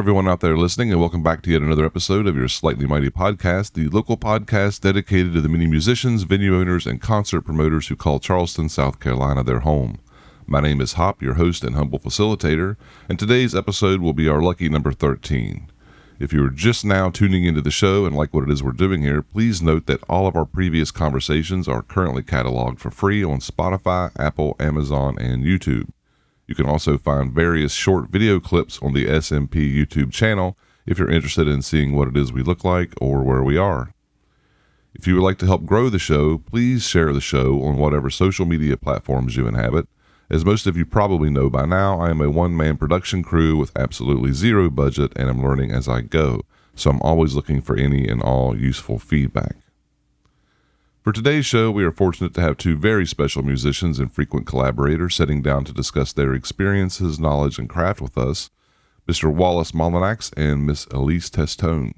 everyone out there listening, and welcome back to yet another episode of your Slightly Mighty podcast, the local podcast dedicated to the many musicians, venue owners, and concert promoters who call Charleston, South Carolina their home. My name is Hop, your host and humble facilitator, and today's episode will be our lucky number 13. If you are just now tuning into the show and like what it is we're doing here, please note that all of our previous conversations are currently cataloged for free on Spotify, Apple, Amazon, and YouTube. You can also find various short video clips on the SMP YouTube channel if you're interested in seeing what it is we look like or where we are. If you would like to help grow the show, please share the show on whatever social media platforms you inhabit. As most of you probably know by now, I am a one-man production crew with absolutely zero budget, and I'm learning as I go, so I'm always looking for any and all useful feedback. For today's show, we are fortunate to have two very special musicians and frequent collaborators sitting down to discuss their experiences, knowledge, and craft with us, Mr. Wallace Mullinax and Miss Elise Testone.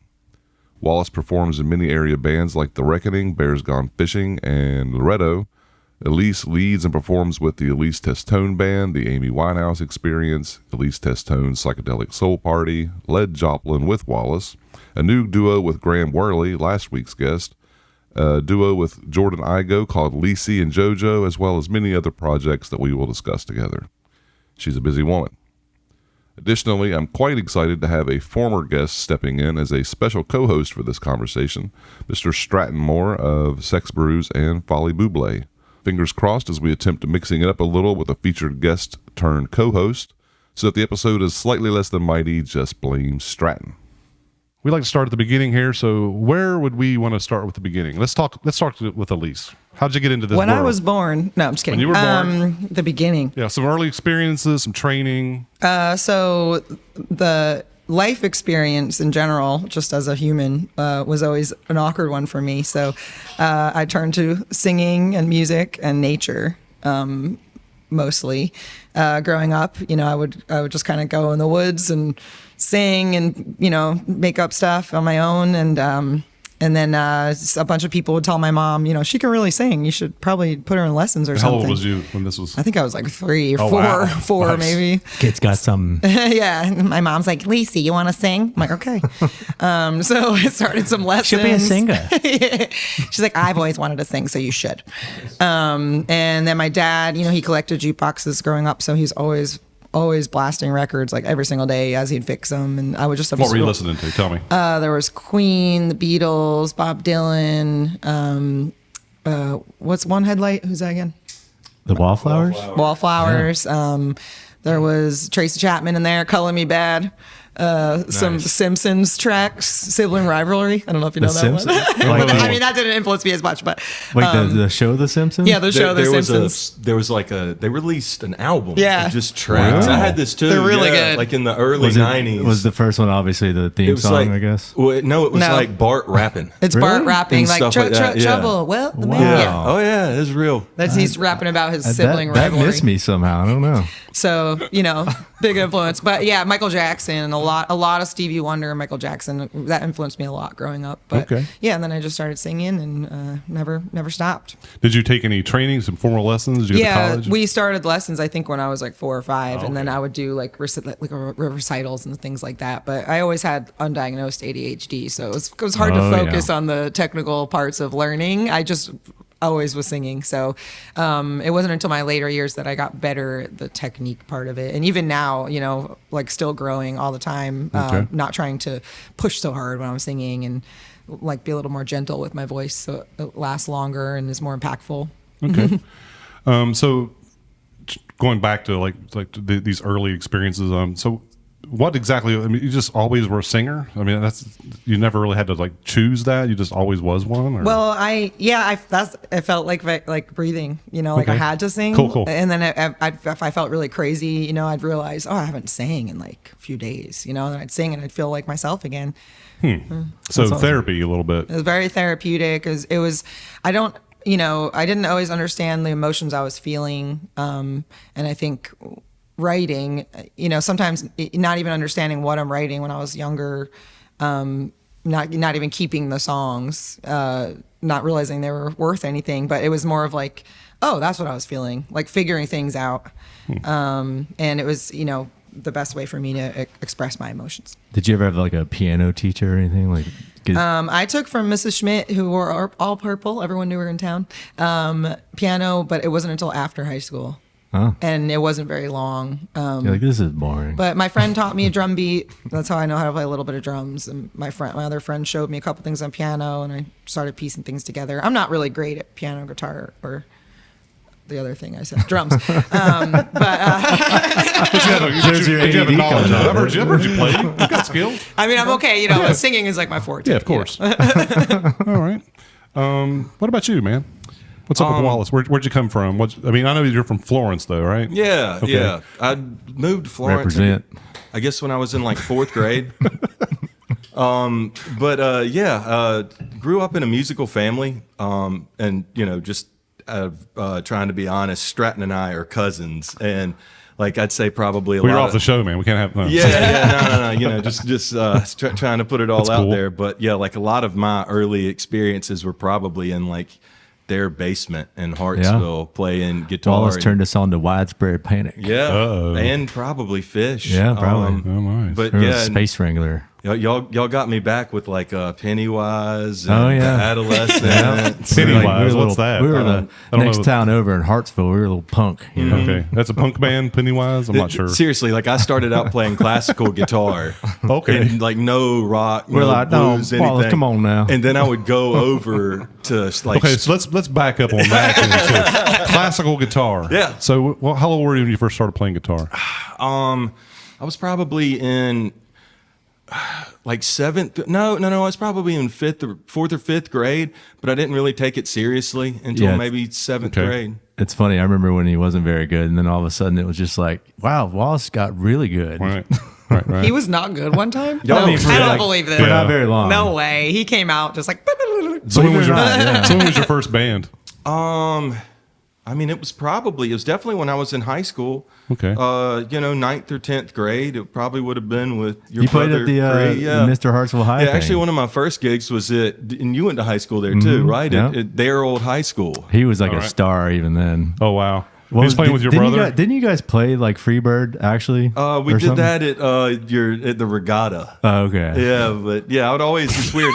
Wallace performs in many area bands like The Reckoning, Bears Gone Fishing, and Loretto. Elise leads and performs with the Elise Testone Band, the Amy Winehouse Experience, Elise Testone's Psychedelic Soul Party, Led Joplin with Wallace, a new duo with Graham Worley, last week's guest, a duo with Jordan Igo called Elise and JoJo, as well as many other projects that we will discuss together. She's a busy woman. Additionally, I'm quite excited to have a former guest stepping in as a special co-host for this conversation, Mr. Stratton Moore of Sex Brews and Folly Buble. Fingers crossed as we attempt to mixing it up a little with a featured guest turned co-host, so that the episode is slightly less than mighty, just blame Stratton. We like to start at the beginning here, so where would we want to start with the beginning? Let's talk with Elise. How did you get into this When world? I was born. No, I'm just kidding. When you were born. The beginning. Yeah, some early experiences, some training. So the life experience in general, just as a human, was always an awkward one for me. So I turned to singing and music and nature, mostly. Growing up, I would just kind of go in the woods and sing and, make up stuff on my own. And then a bunch of people would tell my mom, she can really sing. You should probably put her in lessons or something. How old was you when this was? I think I was like 3 or Oh, 4, wow. 4 Nice. maybe. Kid's got some. Yeah. And my mom's like, Lacey, you want to sing? I'm like, okay. So I started some lessons. She'll be a singer. She's like, I've always wanted to sing, so you should. And then my dad, he collected jukeboxes growing up, so he's always blasting records like every single day as he'd fix them, and I would just have. What were you listening to? Tell me. There was Queen, the Beatles, Bob Dylan. What's One Headlight? Who's that again? The Wallflowers? Wallflowers. Yeah. There was Tracy Chapman in there, Color Me Bad. Some Simpsons tracks, Sibling Rivalry. I don't know if you know that one. I mean, that didn't influence me as much, but The show The Simpsons? yeah, the show The Simpsons. They released an album. Yeah. Of just tracks. Wow. I had this too. They're really good. Like in the early Was 90s. Was the first one obviously the theme song, I guess? Well, no, it was No. like Bart rapping. It's Really? Bart rapping And like, stuff like that, yeah. Trouble. Well, the man. Wow. Yeah. Oh yeah, it's real. He's rapping about his sibling that rivalry. missed me somehow. I don't know. So, big influence. But yeah, Michael Jackson, a lot of Stevie Wonder and Michael Jackson, that influenced me a lot growing up. But Okay. yeah, and then I just started singing and never stopped. Did you take any training, some formal lessons? Did you go to college? We started lessons, I think, when I was like 4 or 5, and then I would do like recitals and things like that. But I always had undiagnosed ADHD, so it was hard to focus on the technical parts of learning. I just always was singing, so it wasn't until my later years that I got better at the technique part of it. And even now, like still growing all the time, Okay. not trying to push so hard when I'm singing, and like be a little more gentle with my voice so it lasts longer and is more impactful. Okay. So going back to these early experiences, so what exactly? I mean, you just always were a singer. I mean, you never really had to choose that. You just always was one. Or? Well, I felt like breathing. Like I Okay. had to sing. Cool. And then if I felt really crazy, I'd realize, I haven't sang in like a few days. And I'd sing and I'd feel like myself again. So therapy a little bit. It was very therapeutic. I didn't always understand the emotions I was feeling, and I think writing, sometimes not even understanding what I'm writing when I was younger, not even keeping the songs, not realizing they were worth anything, but it was more of like, oh, that's what I was feeling, like figuring things out. And it was, the best way for me to express my emotions. Did you ever have like a piano teacher or anything? Like, I took from Mrs. Schmidt, who wore all purple. Everyone knew her in town. Piano, but it wasn't until after high school. And it wasn't very long. you're like, this is boring. But my friend taught me a drum beat. That's how I know how to play a little bit of drums. And my other friend showed me a couple things on piano, and I started piecing things together. I'm not really great at piano, guitar, or the other thing I said, drums. But you have a knowledge of it. I've heard you play. You've got skills. I mean, I'm okay. But singing is like my forte. Yeah, of course. All right. What about you, man? What's up with Wallace? Where'd you come from? I know you're from Florence, though, right? Yeah, Okay. yeah. I moved to Florence. Represent. I guess when I was in like 4th grade. Grew up in a musical family, and just trying to be honest, Stratton and I are cousins, and like I'd say probably We're off the show, man. We can't have no. No. Just trying to put it all That's out cool. there, but yeah, like a lot of my early experiences were probably in like their basement in Hartsville playing guitar. Wallace turned us on to Widespread Panic. Yeah, Uh-oh. and probably Fish. Yeah, probably. Oh, nice. But Or yeah, Space Wrangler. y'all got me back with like Pennywise. Oh, And yeah. The Adolescents. Pennywise. we were What's that? We were I the don't next know. town over in Hartsville. We were a little punk. You know? Okay, that's a punk band, Pennywise. I'm not sure. Seriously, like I started out playing classical guitar. Okay. And like no rock, We're no like, no, blues, Wallace, anything. come on now. And then I would go over to like Okay, so let's back up on that. So, classical guitar. Yeah. So, how old were you when you first started playing guitar? I was probably in like 7th. No. I was probably in 4th or 5th grade, but I didn't really take it seriously until Yeah. maybe 7th Okay. grade. It's funny. I remember when he wasn't very good, and then all of a sudden it was just like, wow, Wallace got really good. Right. He was not good one time? Yeah, I mean, for I don't like- believe this. For not very long. No way. He came out just like. So when was your Believe it or not, yeah. so when was your first band? It was definitely when I was in high school. Okay. 9th or 10th grade. It probably would have been with your You played brother. at the Cree, yeah. Mr. Hartsville High. Yeah, thing. actually, one of my first gigs was and you went to high school there too, right? yeah. At their old high school. He was like All a right. star even then. Oh wow. What He was playing with your brother. Didn't you guys play like Freebird actually? We or did something? that at the regatta. Oh, okay. Yeah, but yeah, I would always. It's weird.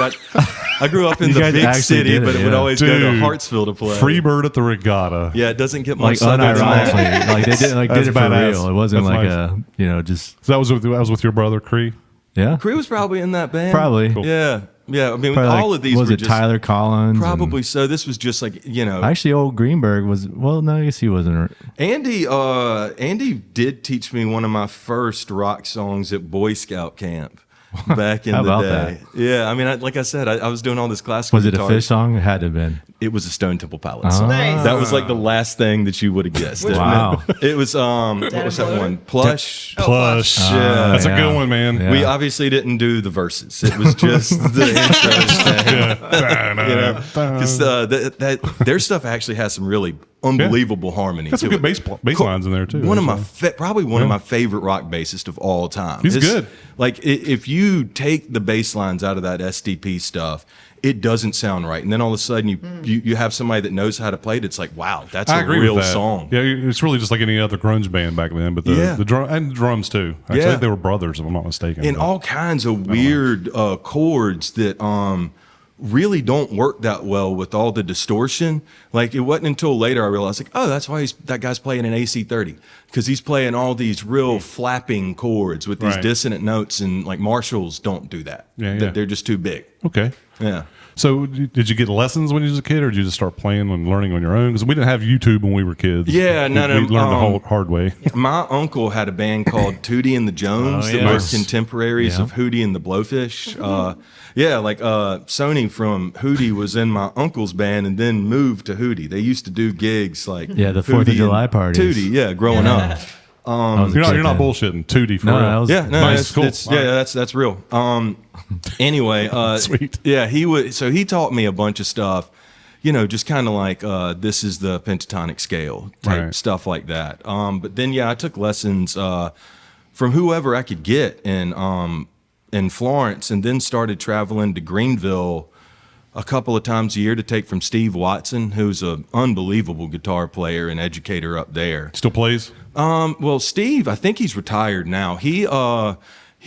I grew up in You the guys big actually city, did it, but it would yeah. always go to Dude, Hartsville to play. Freebird at the regatta. Yeah, it doesn't get Like much southern than that. unironically, like they did That's it for badass. real. It wasn't That's like nice. just So that was with your brother, Cree. yeah. Cree was probably in that band. Probably. Cool. Yeah. I mean, Probably all like- of these was were it just Tyler Collins? and- probably so. This was just like Actually, old Greenberg was. Well, no, I guess he wasn't. Andy. Andy did teach me one of my first rock songs at Boy Scout camp back in How the about day. Yeah, I mean, like I said, I was doing all this classical. Was it a guitar. Fish song? It had to have been. It was a Stone Temple Pilots song. Nice. That was like the last thing that you would have guessed. Wow. It was what was that one? Plush. Plush. Yeah. That's yeah. a good one, man. Yeah. We obviously didn't do the verses. It was just the intro thing. Because their stuff actually has some really unbelievable harmony. Got some to good it. bass lines in there too. One of actually. my probably one of my favorite rock bassists of all time. He's good. Like if you take the bass lines out of that STP stuff, it doesn't sound right. And then all of a sudden you have somebody that knows how to play it. It's like, wow, that's I a agree real with that. song. Yeah, it's really just like any other grunge band back then. But the drum and the drums too. Actually, I think they were brothers, if I'm not mistaken. And but- all kinds of weird chords that really don't work that well with all the distortion. Like it wasn't until later I realized, like, oh, that's why that guy's playing an AC30, because he's playing all these real flapping chords with these Right. dissonant notes, and like Marshalls don't do that. Yeah. They're just too big. Okay. Yeah. So did you get lessons when you was a kid, or did you just start playing and learning on your own? Because we didn't have YouTube when we were kids. Yeah, we no. learned the hard way. My uncle had a band called Tootie and the Jones Oh, that yeah. were contemporaries Yeah. of Hootie and the Blowfish. Sony from Hootie was in my uncle's band and then moved to Hootie. They used to do gigs like Yeah, the 4th of Hootie July and parties. Tootie, yeah, growing up. I was a You're kid not then. bullshitting. 2D for No, real. that was- Yeah, no, Nice, cool. that's real. Anyway, Sweet. Yeah, he taught me a bunch of stuff, just kind of like this is the pentatonic scale type Right. stuff like that. But then I took lessons from whoever I could get in Florence, and then started traveling to Greenville a couple of times a year to take from Steve Watson, who's an unbelievable guitar player and educator up there. Still plays? Well, Steve, I think he's retired now. He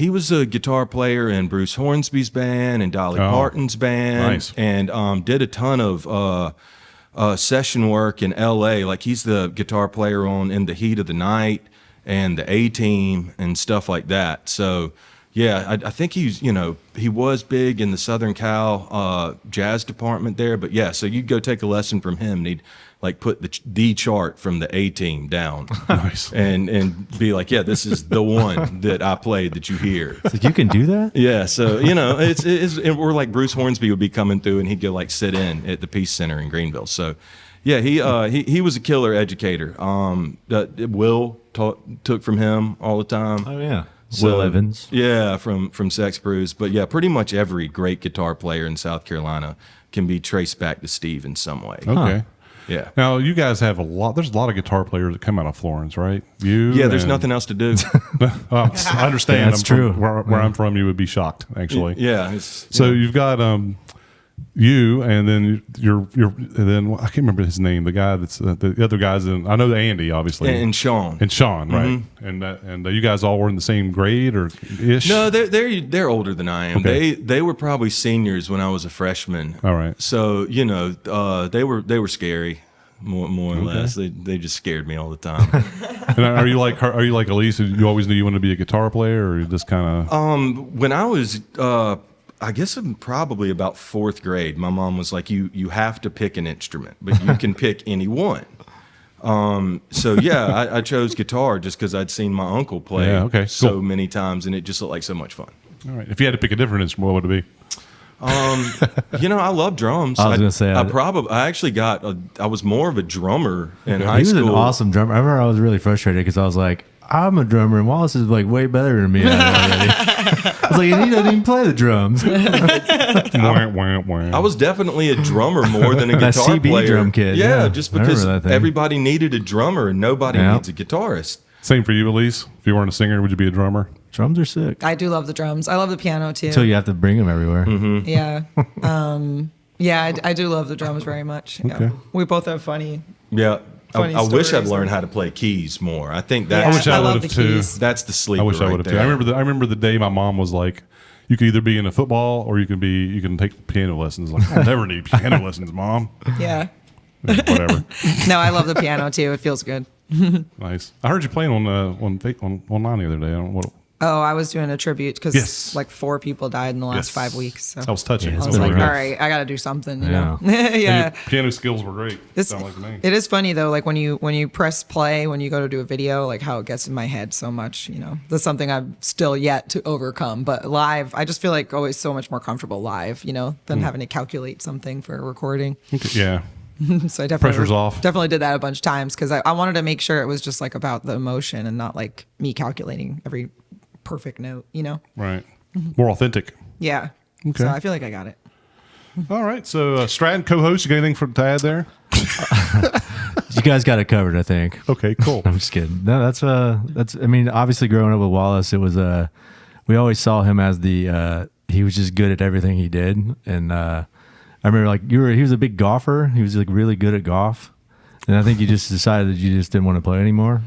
was a guitar player in Bruce Hornsby's band and Dolly Parton's band, nice. and did a ton of session work in L.A. Like he's the guitar player on In the Heat of the Night and the A-Team and stuff like that. So, yeah, I think he was big in the Southern Cal jazz department there. But yeah, so you'd go take a lesson from him, and he'd like put the D chart from the A-Team down, Nice. and be like, yeah, this is the one that I played that you hear. So you can do that? Yeah, so it's or like Bruce Hornsby would be coming through, and he'd go like sit in at the Peace Center in Greenville. So, yeah, he was a killer educator. Will took from him all the time. Oh yeah. So, Will Evans. Yeah, from Sex Brews. But yeah, pretty much every great guitar player in South Carolina can be traced back to Steve in some way. Okay. Yeah. Now you guys have there's a lot of guitar players that come out of Florence, right? There's nothing else to do. I understand. That's true. Where I'm from, you would be shocked, actually. Yeah. So you've got you, and then and then I can't remember his name. The guy that's the other guys in. I know Andy, obviously, and Sean. and Sean, right? And you guys all were in the same grade or ish. No, they're older than I am. Okay. They were probably seniors when I was a freshman. All right. So they were scary, more or less. They just scared me all the time. And are you like Elise? You always knew you wanted to be a guitar player, or you just kind of? When I was, I guess I'm probably about fourth grade, my mom was like, you have to pick an instrument, but you can pick any one. So yeah, I chose guitar just because I'd seen my uncle play so many times, and it just looked like so much fun. All right. If you had to pick a different instrument, what would it be? I love drums. I was gonna say, I actually I was more of a drummer in high He was school. an awesome drummer. I remember I was really frustrated because I was like, I'm a drummer and Wallace is like way better than me already. I was like, and he doesn't even play the drums. I was definitely a drummer more than a That guitar CB player. drum kid, Yeah, yeah. just I remember because that thing. everybody needed a drummer and nobody Yeah. needs a guitarist. Same for you, Elise. If you weren't a singer, would you be a drummer? Drums are sick. I do love the drums. I love the piano too. Until you have to bring them everywhere. Yeah. I do love the drums very much. Yeah. Okay. We both have funny. Yeah. Funny I wish I'd stories. learned how to play keys more. I think Yeah, that's wish I love would've the too. keys. that's the sleeper. I wish I right would have too. there. I remember the day my mom was like, you could either be in a football or you can take piano lessons. Like, I'll never need piano lessons, Mom. Yeah. Whatever. No, I love the piano too. It feels good. Nice. I heard you playing on online the other day. I don't know what. Oh, I was doing a tribute because Yes. like 4 people died in the last Yes. 5 weeks. So That was touching. Yeah, I it's was been like, rough. all right, I got to do something. You Yeah. know? And Yeah. your piano skills were great. It's, Sound like to me. it is funny though, like when you press play, when you go to do a video, like how it gets in my head so much, that's something I'm still yet to overcome. But live, I just feel like always so much more comfortable live, than having to calculate something for a recording. Yeah. So I definitely Pressure's off. Definitely did that a bunch of times because I wanted to make sure it was just like about the emotion and not like me calculating every perfect note, Right. More authentic. Yeah. Okay. So I feel like I got it. All right. So Stratton, co-host, you got anything to add there? You guys got it covered, I think. Okay. Cool. I'm just kidding. No, that's I mean, obviously growing up with Wallace, it was we always saw him as he was just good at everything he did. And I remember like he was a big golfer. He was like really good at golf. And I think you just decided that you just didn't want to play anymore.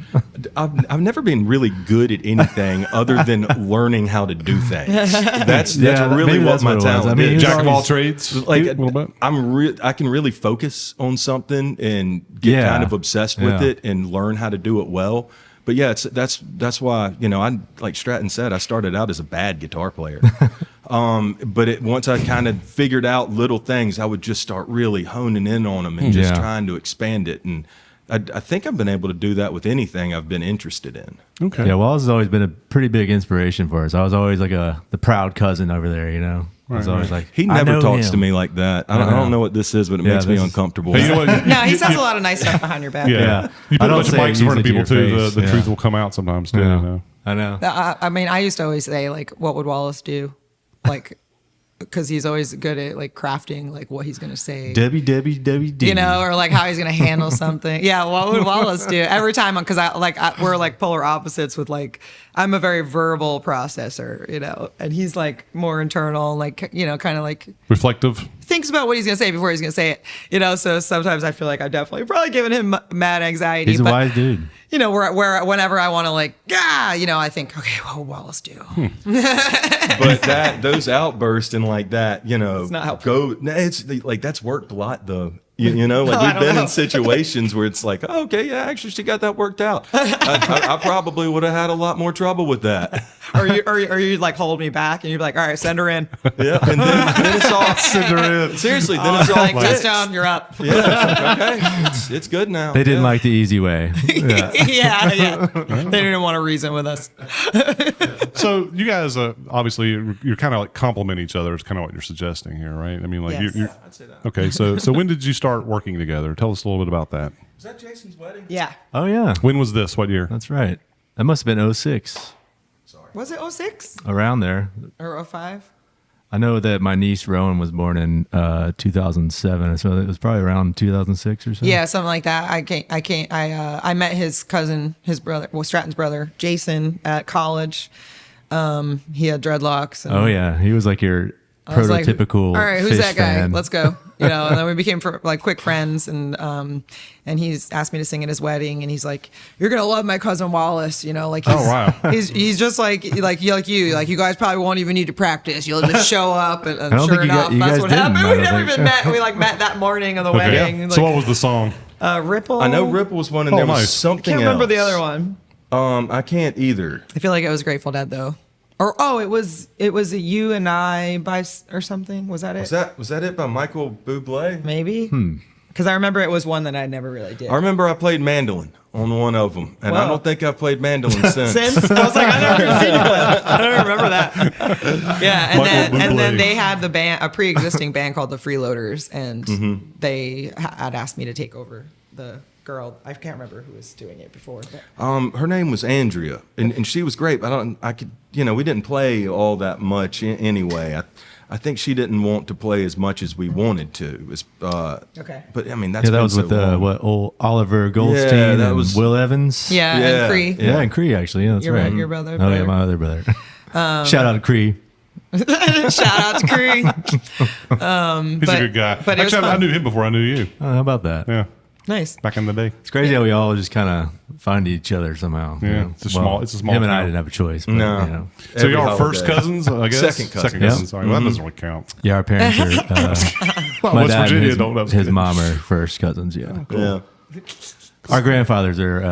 I've never been really good at anything other than learning how to do things. That's really maybe what that's my what it was. talent I mean, is. he was Jack of all always- trades. Like a little bit. I can really focus on something and get Yeah. kind of obsessed with Yeah. it and learn how to do it well. But yeah, that's why I like Stratton said, I started out as a bad guitar player. But once I kind of figured out little things, I would just start really honing in on them and just Yeah. trying to expand it. And I think I've been able to do that with anything I've been interested in. Okay. Yeah, Wallace has always been a pretty big inspiration for us. I was always like the proud cousin over there, I was always like, He I never know talks him. to me like that. I don't know what this is, but it Yeah, makes me this is- uncomfortable. Hey, you know what? No, he says a lot of nice stuff behind your back. Yeah. Yeah. You I put a don't bunch of say mics in front of use it people to your too. face. The Yeah. truth will come out sometimes too. Yeah. I know. I mean, I used to always say like, what would Wallace do? Like, because he's always good at like crafting like what he's going to say. WWWD. Or like how he's gonna handle something. Yeah, what would Wallace do every time? Because we're like polar opposites. With like, I'm a very verbal processor, and he's like more internal, like kind of like Reflective. thinks about what he's gonna say before he's gonna say it. So sometimes I feel like I've definitely probably given him mad anxiety. He's a but wise dude. you know, where whenever I want to like, you know, I think, okay, what would Wallace do? But those outbursts and like that, you know, It's not helpful. it's like that's worked a lot though. You know, like No, I we've don't been know. in situations where it's like, oh, okay, yeah, actually, she got that worked out. I probably would have had a lot more trouble with that. or you like hold me back and you'd be like, all right, send her in. Yeah, and then it's all seriously. Then it's all Like, fixed. Testone, you're up. Yeah, okay, it's good now. They didn't Yeah. like the easy way. Yeah. yeah. They didn't want to reason with us. So you guys, obviously, you're kind of like complement each other. Is kind of what you're suggesting here, right? I mean, like Yes. you're I'd say that. okay. So when did you start working together? Tell us a little bit about that. Was that Jason's wedding? Yeah. Oh yeah, When was this? What year? that's right. That must have been 06, Was it 06 around there. or 05? I know that my niece Rowan was born in 2007, so it was probably around 2006 or so. Yeah, something like that. I met his cousin, his brother, well, Stratton's brother, Jason, at college. He had dreadlocks. And Oh yeah, he was like your I was like, prototypical. all right, who's fish that guy? fan. Let's go. You know, and then we became like quick friends, and he's asked me to sing at his wedding, and he's like, "You're gonna love my cousin Wallace." You know, like he's, Oh, wow. he's just like you, like you guys probably won't even need to practice. You'll just show up, and I don't sure think you enough, you that's guys what didn't, happened. I We don't never think. even met. We like met that morning of the Okay. wedding. So Like, what was the song? Ripple? I know Ripple was one, and Oh, there was nice. something Can't else. remember the other one. I can't either. I feel like it was Grateful Dead though. Or it was a You and I by or something. Was that it? Was that it by Michael Bublé? Maybe. Because I remember it was one that I never really did. I remember I played mandolin on one of them, and I Whoa. don't think I've played mandolin since. Since I was like, I never seen you play. I don't remember that. Yeah, Michael and then Bublé. they had the band, a pre-existing band called the Freeloaders, and Mm-hmm. they had asked me to take over the girl. I can't remember who was doing it before. But. Her name was Andrea, and she was great. But we didn't play all that much anyway. I think she didn't want to play as much as we wanted to. It was, Okay. But I mean, that's Yeah, that been was so with long. what old Oliver Goldstein Yeah, that and was- Will Evans. Yeah, Yeah, and Cree. Yeah, and Cree actually. Yeah, that's Your- right. your brother, Oh yeah, brother. my other brother. Shout out to Cree. Shout out to Cree. He's a good guy. but it was Actually, I fun. knew him before I knew you. Oh, how about that? Yeah, Nice. back in the day. It's crazy how we all just kind of find each other somehow. you Yeah, know? it's a small Him and I town. didn't have a choice. But, No. You know. So Every y'all are first holiday. cousins, I guess. Second cousin. Second Yeah. cousins. Sorry, well, that doesn't really count. Yeah, our parents are. Well, my West dad Virginia and don't. his mom are first cousins. Yeah. Yeah. Our grandfathers are.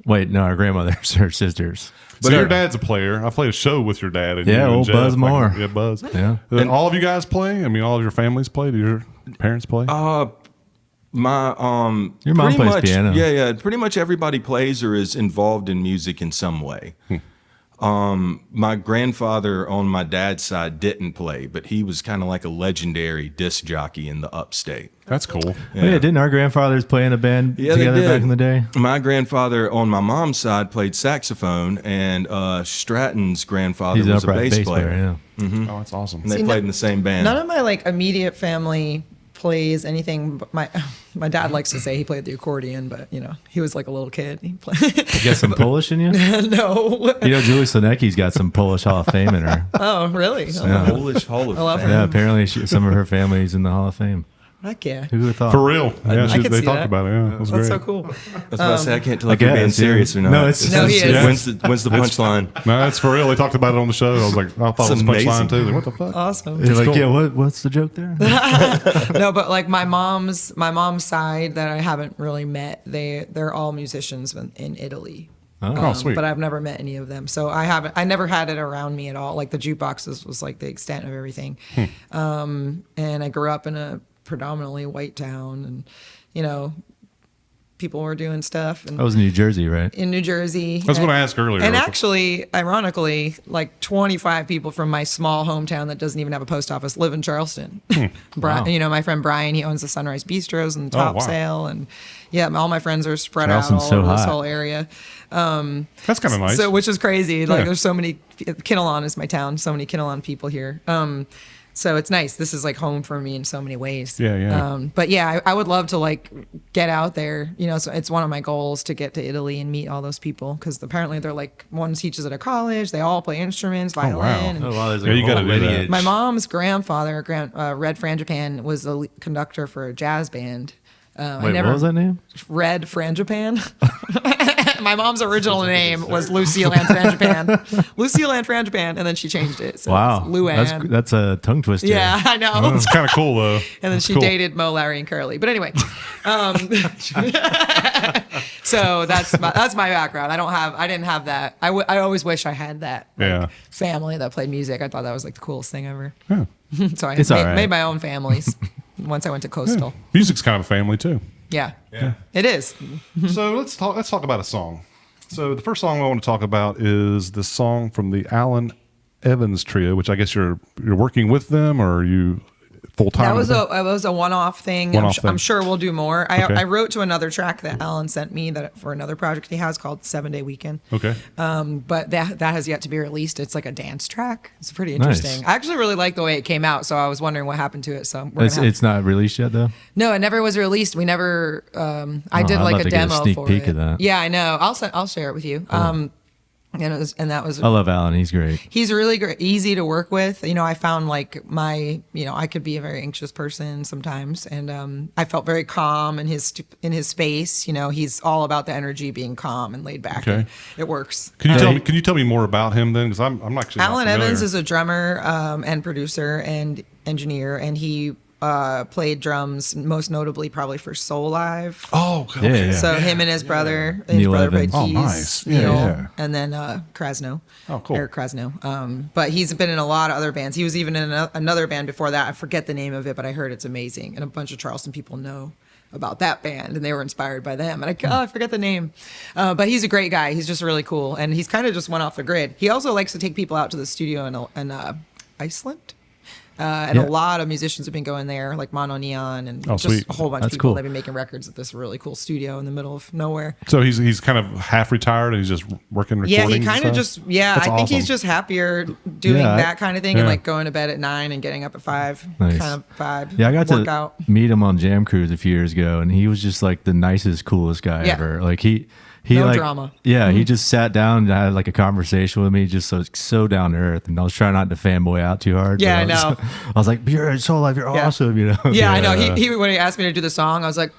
Our grandmothers are sisters. So But your dad's a player. I played a show with your dad. And Yeah, you and old Jeff, Buzz Moore. Yeah, Buzz. Yeah. And all of you guys play? I mean, all of your families play? Do your parents play? My Your mom pretty plays much, piano. Yeah. Pretty much everybody plays or is involved in music in some way. My grandfather on my dad's side didn't play, but he was kind of like a legendary disc jockey in the upstate. That's cool. Oh, yeah, didn't our grandfathers play in a band Yeah, they together did. back in the day? My grandfather on my mom's side played saxophone, and Stratton's grandfather He's an was a upright bass player. Yeah. Oh, that's awesome. And they See, played in the same band. None of my like immediate family plays anything. But my dad likes to say he played the accordion, but you know he was like a little kid. He played. You got some Polish in you? No. You know, Julie Sonecki's got some Polish Hall of Fame in her. Oh, really? Yeah. Polish Hall of love Fame. Yeah, apparently some of her family's in the Hall of Fame. Heck yeah. Who would have thought? For real. Yeah, I could they see talked that. about it. Yeah, it was That's great. so cool. I was about to say, I can't tell if I you're being guess, yeah. serious or not. No, it's- No, he is. When's the punchline? No, that's for real. They talked about it on the show. I was like, I thought It's it was punchline amazing. too. Like, what the fuck? Awesome. You're like, cool. yeah, what's the joke there? No, but like my mom's side that I haven't really met, they're all musicians in Italy. Oh, sweet. But I've never met any of them, so I never had it around me at all. Like the jukeboxes was like the extent of everything, and I grew up in a predominantly white town, and you know, people were doing stuff. And That was in New Jersey, right? in New Jersey. I was going to ask earlier. And actually, ironically, like 25 people from my small hometown that doesn't even have a post office live in Charleston. Wow. You know, my friend Brian, he owns the Sunrise Bistros and the Oh, Top wow. Sale, and yeah, all my friends are spread Charleston's out so all over this hot. whole area. that's kind of nice. So, which is crazy. Like, Yeah. there's so many. Kinnelon is my town. So many Kinnelon people here. So it's nice. This is like home for me in so many ways. Yeah, yeah. But yeah, I would love to like get out there. You know, so it's one of my goals to get to Italy and meet all those people because apparently they're like one teaches at a college. They all play instruments, violin. wow. and wow, there's Yeah, you gotta do that. my mom's grandfather, Red Frangipan, was the conductor for a jazz band. Wait, what was that name? Red Frangipan. My mom's original name was Lucille Ann Frangipane. Lucille Ann Frangipane, and then she changed it. So Wow. it's Luann. That's a tongue twister. Yeah, I know. It's kind of cool though. And then she dated Mo, Larry, and Curly. But anyway, so that's my background. I didn't have that. I always wish I had that. Family that played music. I thought that was like the coolest thing ever. Yeah. So I right. made my own families once I went to Coastal. Yeah. Music's kind of a family too. Yeah, it is. So let's talk about a song. So the first song I want to talk about is this song from the Alan Evans Trio, which I guess you're working with them, or are you full time? That was a one-off thing. I'm sure we'll do more. Okay. I wrote to another track that Alan sent me for another project he has called 7 Day Weekend. Okay. But that has yet to be released. It's like a dance track. It's pretty interesting. Nice. I actually really like the way it came out, so I was wondering what happened to it. So It's not released yet, though. No, it never was released. We never. I did I'd like love a to get a demo sneak for peek it. of that. Yeah, I know. I'll share it with you. And that was. I love Alan. He's great. He's really great, easy to work with. I found like I could be a very anxious person sometimes, and I felt very calm in his space. He's all about the energy, being calm and laid back. Okay. And it works. Can you tell me more about him then? Because I'm actually Alan not familiar. Evans is a drummer and producer and engineer, and he played drums most notably probably for Soul Live. Oh, okay. Yeah. So him and his brother, Neil played Evans. Oh, keys, nice. Neil, Yeah. and then Krasno. Oh, cool. Eric Krasno. But he's been in a lot of other bands. He was even in another band before that. I forget the name of it, but I heard it's amazing, and a bunch of Charleston people know about that band, and they were inspired by them. And I forget the name, but he's a great guy. He's just really cool, and he's kind of just went off the grid. He also likes to take people out to the studio in Iceland. And a lot of musicians have been going there, like Mono Neon and just sweet. a whole bunch That's of people. cool. They've been making records at this really cool studio in the middle of nowhere. So he's kind of half retired and he's just working recordings. Yeah, he kind of and stuff? just That's I think he's awesome. just happier doing Yeah, that kind of thing and yeah. like going to bed at 9 and getting up at 5 Nice. kind of vibe. Yeah, I got workout. to meet him on Jam Cruise a few years ago, and he was just like the nicest, coolest guy Yeah. ever. Like he No like, drama. Yeah, he just sat down and had like a conversation with me, just so down to earth. And I was trying not to fanboy out too hard. Yeah, but I know. I was like, "You're so live, you're awesome," you know. Yeah, I know. He when he asked me to do the song, I was like,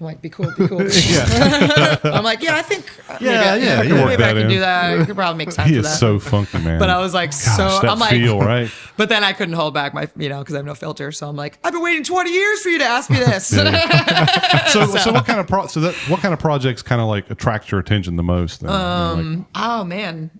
I'm like, be cool. I'm like, yeah, I think maybe I can do that. I could probably make time He for is that. so funky, man. But I was like, that I'm like, feel, right? But then I couldn't hold back my, because I have no filter. So I'm like, I've been waiting 20 years for you to ask me this. So what kind of what kind of projects kind of like attract your attention the most? Then? Oh man,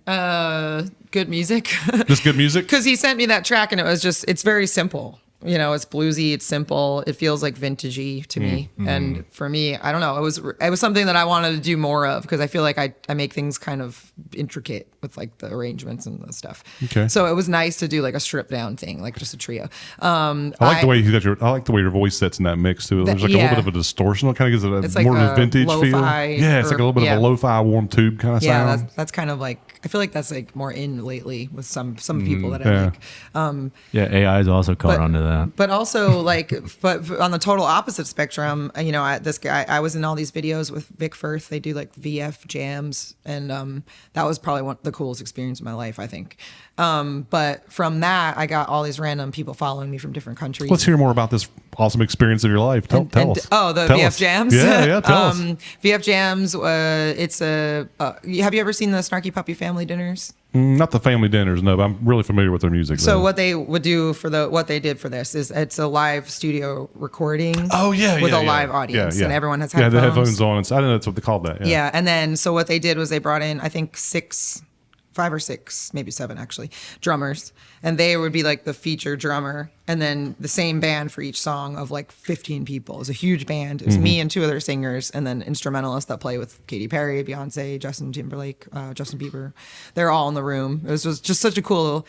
good music. Just good music. Because he sent me that track and it's very simple. It's bluesy, it's simple, it feels like vintagey to me. And for me, I don't know, it was something that I wanted to do more of because I feel like I make things kind of intricate with like the arrangements and the stuff. Okay. So it was nice to do like a stripped down thing, like just a trio. I like the way I like the way your voice sets in that mix too. There's like a little bit of a distortion. It kind of gives It's it like more of a vintage feel. lo-fi Yeah, it's like a little bit of a lo-fi warm tube kind of Yeah, sound. that's kind of like, I feel like that's like more in lately with some people that I like. Yeah, AI's also caught onto that. But also but on the total opposite spectrum, this guy, I was in all these videos with Vic Firth. They do like VF jams, and that was probably the coolest experience of my life, I think. But from that, I got all these random people following me from different countries. Let's hear more about this awesome experience of your life. Tell us. Oh, the Tell VF us. jams. Yeah, tell us. VF jams. It's have you ever seen the Snarky Puppy family dinners? Not the family dinners, no, but I'm really familiar with their music. So though. what they would do what they did for this is it's a live studio recording. Oh yeah, with yeah, a yeah. live audience, yeah. and everyone has Yeah, headphones. the headphones on. I don't know that's what they called that. Yeah, and then so what they did was they brought in I think 5 or 6, maybe 7 actually, drummers, and they would be like the feature drummer, and then the same band for each song of like 15 people. It was a huge band. It was me and 2 other singers, and then instrumentalists that play with Katy Perry, Beyonce, Justin Timberlake, Justin Bieber. They're all in the room. It was just such a cool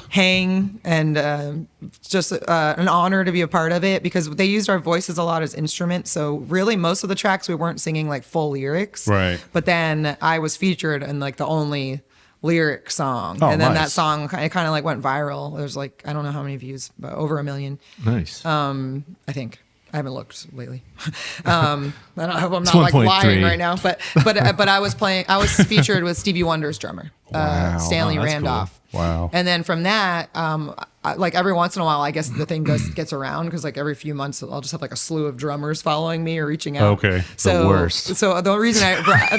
hang, and just an honor to be a part of it because they used our voices a lot as instruments. So really, most of the tracks we weren't singing like full lyrics, right? But then I was featured in like the only lyric song, oh, and then nice. that song it kind of like went viral. There's like I don't know how many views, but over 1 million. Nice. I think I haven't looked lately. I hope I'm It's not like 1.3. lying right now, but I was featured with Stevie Wonder's drummer. Stanley Oh, that's Randolph. cool. Wow. And then from that, like every once in a while, I guess the thing gets around because like every few months I'll just have like a slew of drummers following me or reaching out. Okay. So, The worst. So the reason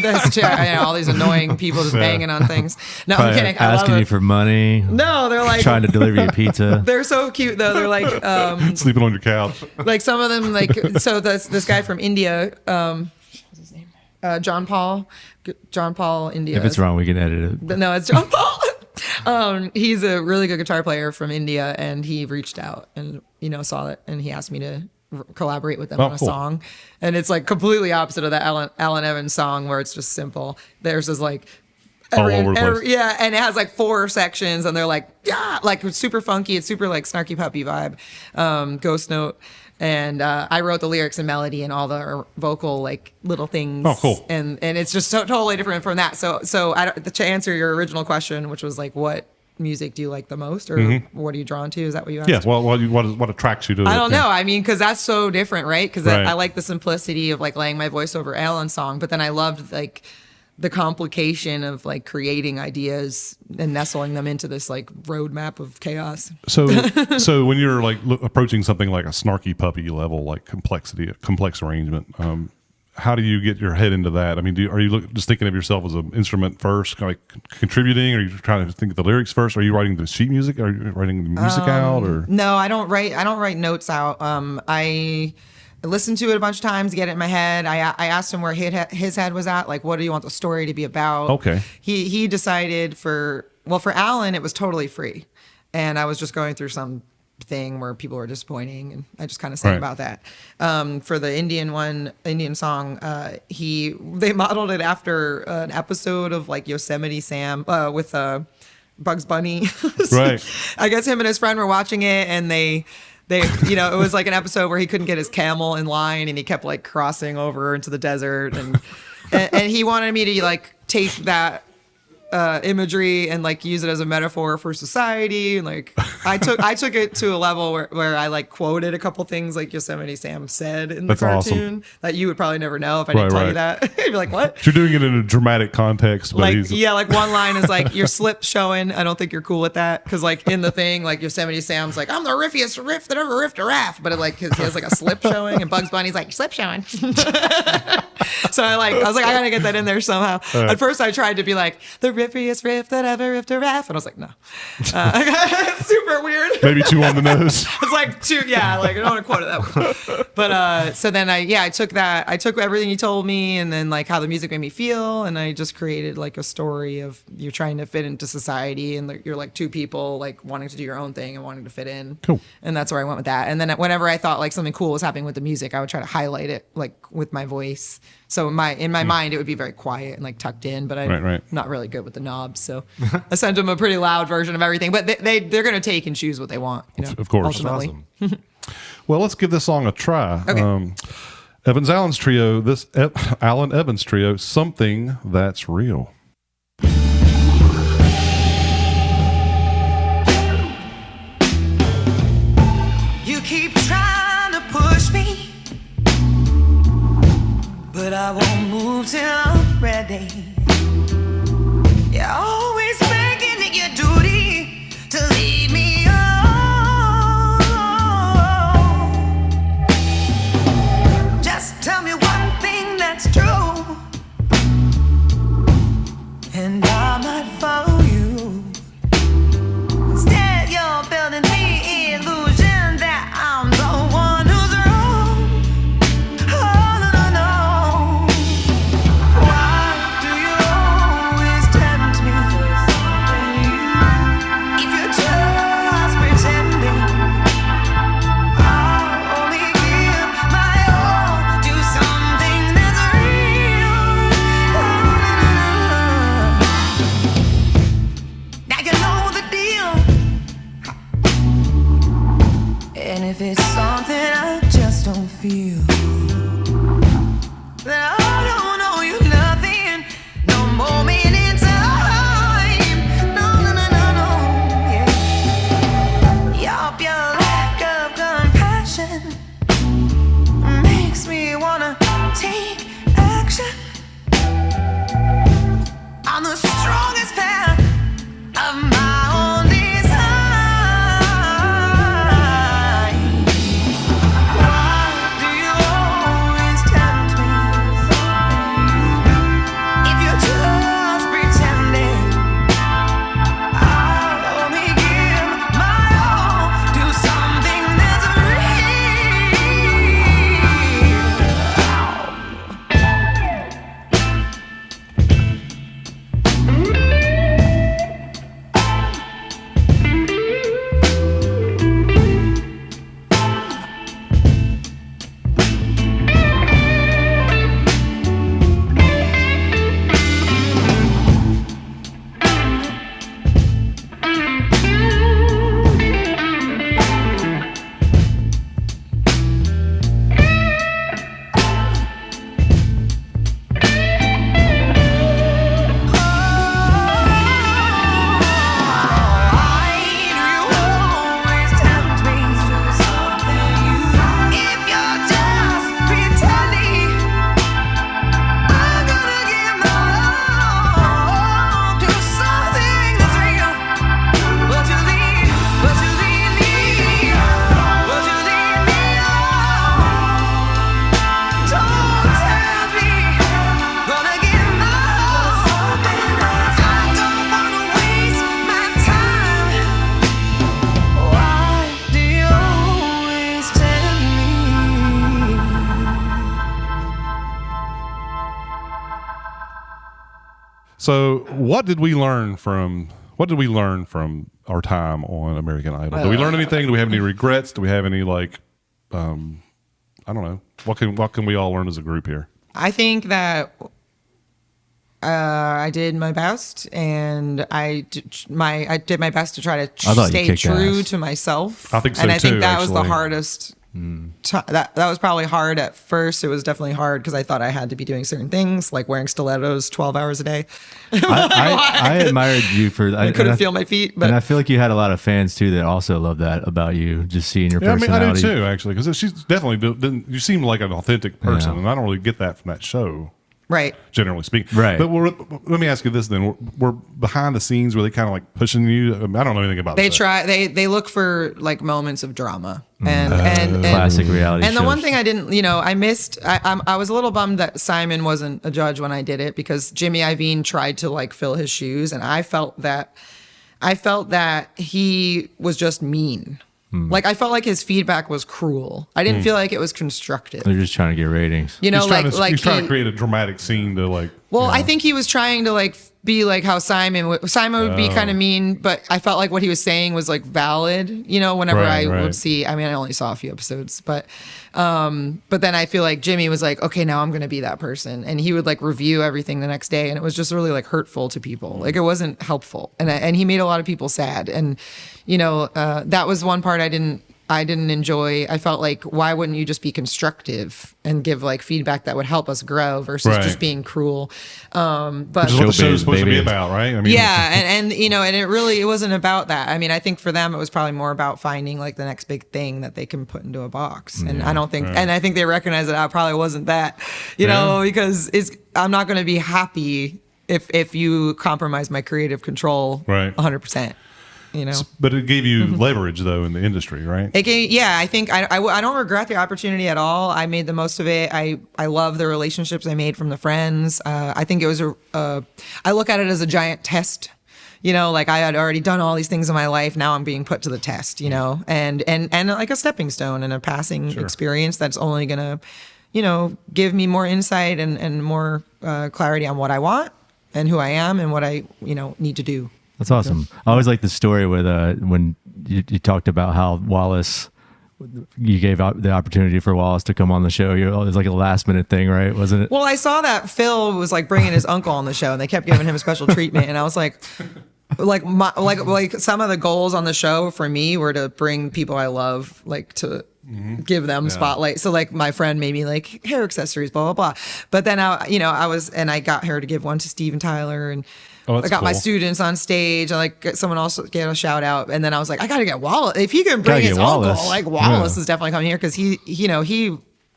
that's true, I know all these annoying people just banging on things. No, I'm kidding. I love Asking you it. for money. No, they're like Trying to deliver you pizza. they're so cute though. They're like Sleeping on your couch. like some of them like so this guy from India, what's his name? John Paul India. If it's wrong, we can edit it. But no, it's John Paul. He's a really good guitar player from India, and he reached out and saw it, and he asked me to collaborate with them on a cool. song. And it's like completely opposite of that Alan Evans song where it's just simple. Theirs is like All over the place. yeah, and it has like 4 sections, and they're like like it's super funky. It's super like snarky puppy vibe, ghost note. And I wrote the lyrics and melody and all the vocal like little things. Oh, cool. And it's just so totally different from that. So to answer your original question, which was like, what music do you like the most, or what are you drawn to? Is that what you asked? Yes. Well, what attracts you to it? I don't know. I mean, because that's so different, right? Because Right. I like the simplicity of like laying my voice over Alan's song, but then I loved like the complication of like creating ideas and nestling them into this like roadmap of chaos. So when you're like approaching something like a snarky puppy level, like complex arrangement, how do you get your head into that? I mean, are you just thinking of yourself as an instrument first, kind of like contributing? Or are you trying to think of the lyrics first? Are you writing the sheet music? Are you writing the music out? Or No, I don't write notes out. I listened to it a bunch of times, get it in my head. I asked him where his head was at. Like, what do you want the story to be about? Okay. He decided for Alan, it was totally free. And I was just going through some thing where people were disappointing, and I just kind of sang Right. about that. For the Indian song, they modeled it after an episode of like Yosemite Sam with Bugs Bunny. Right. I guess him and his friend were watching it, and they it was like an episode where he couldn't get his camel in line, and he kept like crossing over into the desert, and he wanted me to like take that imagery and like use it as a metaphor for society. And like I took it to a level where I like quoted a couple things like Yosemite Sam said in the That's awesome. cartoon that you would probably never know if I didn't Right, tell you right. that. You'd be like, what? you're doing it in a dramatic context, but Like like one line is like, your slip showing. I don't think you're cool with that, because like in the thing, like Yosemite Sam's like, I'm the riffiest riff that ever riffed a raft, but it like he has like a slip showing, and Bugs Bunny's like, your slip showing. So I was like, I gotta get that in there somehow. At first I tried to be like, the riffiest riff that ever riffed a raft, and I was like, no. Super weird. maybe too on the nose. It's like like I don't want to quote it that way. But so then I took everything you told me, and then like how the music made me feel, and I just created like a story of you're trying to fit into society, and like, you're like 2 people like wanting to do your own thing and wanting to fit in. Cool. And that's where I went with that. And then whenever I thought like something cool was happening with the music, I would try to highlight it like with my voice. So in my mind, it would be very quiet and like tucked in, but I'm Right. not really good with the knobs. So I sent them a pretty loud version of everything, but they're going to take and choose what they want. Of course. Ultimately. Well, let's give this song a try. Okay. Alan Evans Trio, Something That's Real. You keep trying to push me, but I won't move till I'm ready. You're always making it your duty to leave me alone. Just tell me one thing that's true, and I might follow you. Instead, you're building the illusion that I'm the one who's wrong. Oh, no, no, no. Why do you always tempt me? If you're just pretending, I'll only give my all to something that's real. Oh, no, no, no. Now you know the deal. And if it's something I just don't feel, then I don't owe you nothing, no moment in time. No, no, no, no, no, yeah. Your lack of compassion makes me wanna take action on the strongest path So, what did we learn from our time on American Idol? Do we learn anything? Do we have any regrets? Do we have any like, I don't know. What can we all learn as a group here? I think that I did my best, and I did my best to try to thought you stay kicked true ass. to myself. I think so and I think too, that was the actually. hardest. That was probably hard at first. It was definitely hard because I thought I had to be doing certain things, like wearing stilettos 12 hours a day. I admired you for that. I couldn't feel my feet, And I but feel like you had a lot of fans too that also love that about you, just seeing your Yeah, I mean, I personality. do too, actually, because she's definitely didn't. You seem like an authentic person, Yeah. and I don't really get that from that show. right. Generally speaking, Right. But let me ask you this then: we're behind the scenes, were they kind of like pushing you? I don't know anything about. They the show. try. They look for like moments of drama, and Classic reality And the one shows. thing I didn't, I missed. I was a little bummed that Simon wasn't a judge when I did it, because Jimmy Iovine tried to like fill his shoes, and I felt that he was just mean. Like I felt like his feedback was cruel. I didn't feel like it was constructive. They're just trying to get ratings. You know, He's trying like to create a dramatic scene to like. Well, I think he was trying to like be like how Simon would be kind of mean, but I felt like what he was saying was like valid, whenever Right, I right. would see. I mean, I only saw a few episodes, but then I feel like Jimmy was like, okay, now I'm going to be that person. And he would like review everything the next day. And it was just really like hurtful to people. Like it wasn't helpful. And he made a lot of people sad. And, that was one part I didn't enjoy. I felt like, why wouldn't you just be constructive and give like feedback that would help us grow versus Right. just being cruel? But Which is what the Showbiz, show's supposed to be baby. about, right? I mean, yeah, and it wasn't about that. I mean, I think for them it was probably more about finding like the next big thing that they can put into a box. And I don't think, and I think they recognize that I probably wasn't that, because I'm not going to be happy if you compromise my creative control, Right. 100%. But it gave you Mm-hmm. leverage though in the industry, right? I think I don't regret the opportunity at all. I made the most of it. I love the relationships I made from the friends. I think it was I look at it as a giant test. Like I had already done all these things in my life. Now I'm being put to the test. And like a stepping stone and a passing experience that's only gonna, give me more insight and more clarity on what I want and who I am and what I need to do. That's awesome. I always like the story with when you talked about how Wallace, you gave out the opportunity for Wallace to come on the show. It was like a last minute thing, right? Wasn't it? Well, I saw that Phil was like bringing his uncle on the show, and they kept giving him special treatment, and I was like some of the goals on the show for me were to bring people I love, like to give them spotlight. So like my friend made me like hair accessories, blah blah blah. But then I got her to give one to Steve and Tyler, and Oh, that's I got my cool. students on stage. I like someone else gave a shout out, and then I was like, I gotta get Wallace. If he can bring Gotta his get Wallace. uncle, like Wallace Yeah. is definitely coming here because he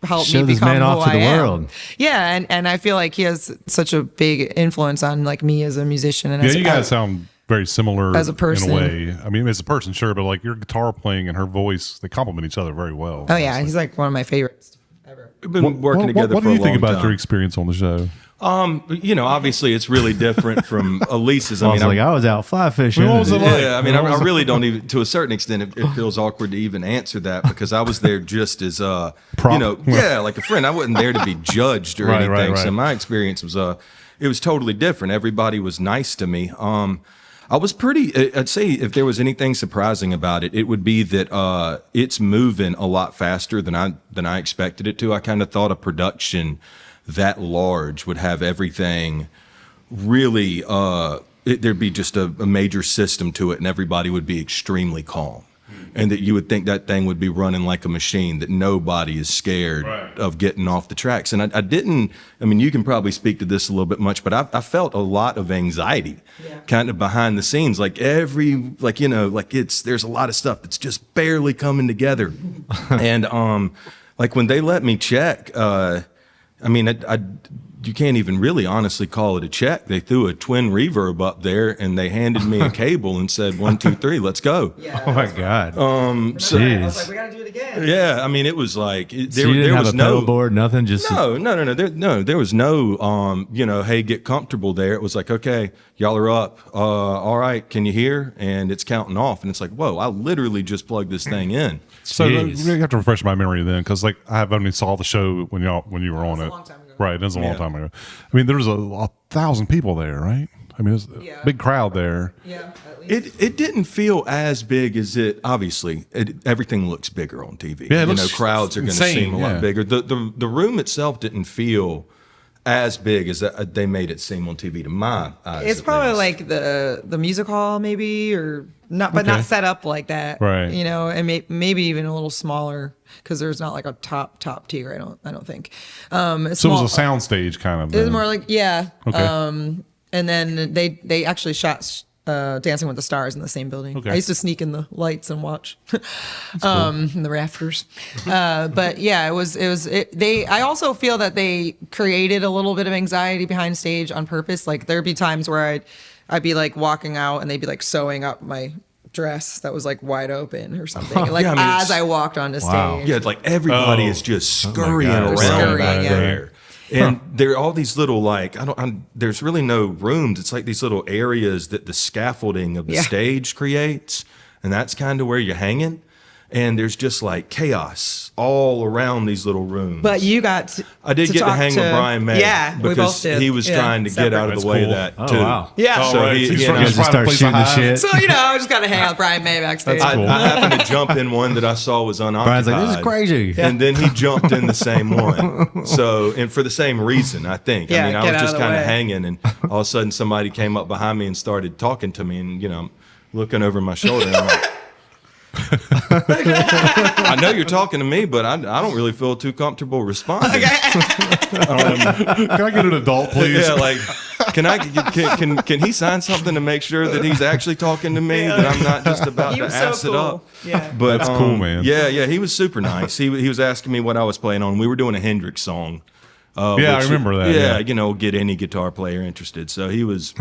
helped Show me this become man who off to I the am. world. Yeah, and I feel like he has such a big influence on like me as a musician and Yeah, as, you guys sound very similar as a person. in a way. I mean, as a person, sure, but like your guitar playing and her voice, they complement each other very well. Oh yeah, he's like one of my favorites ever. We've been working together What for do a you think long about time. your experience on the show? Obviously it's really different from Elise's. I was I'm- like, I was out fly fishing. What was it like? Yeah, I mean, I really don't even, to a certain extent, it feels awkward to even answer that because I was there just as, like a friend. I wasn't there to be judged or Right, anything. right, So right. my experience was, it was totally different. Everybody was nice to me. I was I'd say if there was anything surprising about it, it would be that it's moving a lot faster than I expected it to. I kind of thought a production that large would have everything really, there'd be just a major system to it and everybody would be extremely calm. And that you would think that thing would be running like a machine, that nobody is scared of getting off the tracks. And I mean, you can probably speak to this a little bit much, but I felt a lot of anxiety kind of behind the scenes. Like there's a lot of stuff that's just barely coming together. And like when they let me check, I mean, you can't even really honestly call it a check. They threw a twin reverb up there and they handed me a cable and said, 1, 2, 3, let's go. Yeah. Oh my God. I was Jeez. like, we gotta do it again. Yeah, I mean, it was like So you didn't have a pedal board, nothing, just No. There was no, hey, get comfortable there. It was like, okay, y'all are up. All right, can you hear? And it's counting off. And it's like, whoa, I literally just plugged this thing in. So Jeez. you have to refresh my memory then, because like I have only saw the show when you were on a it. long time ago. Right, it was a long Yeah. time ago. I mean, there was a 1,000 people there, right? I mean, it was a big crowd there. Yeah, at least. It didn't feel as big as it. Obviously, everything looks bigger on TV. Yeah, it looks crowds are going to insane, seem a lot bigger. The room itself didn't feel as big as they made it seem on TV to my eyes. It's at probably least. like the music hall, maybe, or not, but not set up like that, Right. You know, and maybe even a little smaller because there's not like a top tier. I don't think. So it was a sound stage kind of. It was more like Okay. and then they actually shot Dancing with the Stars in the same building. Okay. I used to sneak in the lights and watch in the rafters. But yeah, it was. I also feel that they created a little bit of anxiety behind stage on purpose. Like there'd be times where I'd be like walking out and they'd be like sewing up my dress that was like wide open or something. Like Yeah, I mean, as I walked onto stage. Yeah, like everybody Oh. is just scurrying around Scurrying, back yeah. there. And there are all these little like there's really no rooms. It's like these little areas that the scaffolding of the stage creates, and that's kind of where you're hanging. And there's just like chaos all around these little rooms. But you got I did get to talk hang with Brian May. Yeah, we both because did. he was Yeah, trying to get out of That's the way cool. of that Oh, too. wow. Yeah. So right. he, So he's you from- know, he's Just start place to shooting the hide. shit. So, you know, I just got to hang out with Brian May backstage. I happened to jump in one that I saw was unoccupied. Brian's like, this is crazy. And then he jumped in the same one. So, and for the same reason, I think. Yeah, I mean, I get was out just of the kind of way. hanging, and all of a sudden somebody came up behind me and started talking to me, and, you know, I'm looking over my shoulder, and I'm like, I know you're talking to me, but I don't really feel too comfortable responding. Can I get an adult, please? Yeah, like, can he sign something to make sure that he's actually talking to me, that I'm not just about He to was so ass it cool. up? Yeah. But That's cool, man. Yeah, he was super nice. He was asking me what I was playing on. We were doing a Hendrix song. Yeah, I remember that, yeah. You know, get any guitar player interested. So he was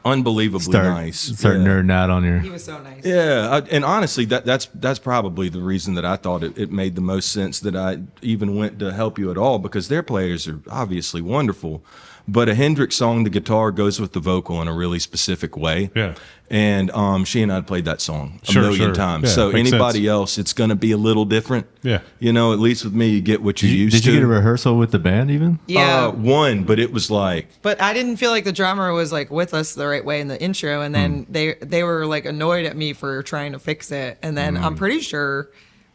unbelievably nice. Start Yeah. nerding out on He your. was so nice. Yeah, and honestly, that's probably the reason that I thought it made the most sense that I even went to help you at all, because their players are obviously wonderful, but a Hendrix song, the guitar goes with the vocal in a really specific way. Yeah. And she and I played that song a Sure, million sure. times. Yeah, So makes anybody sense. else, it's going to be a little different. Yeah. You know, at least with me, you get what you're used Did to. you get a rehearsal with the band even? Yeah. One, but it was like, But I didn't feel like the drummer was like with us the right way in the intro, and then they were like annoyed at me for trying to fix it, and then I'm pretty sure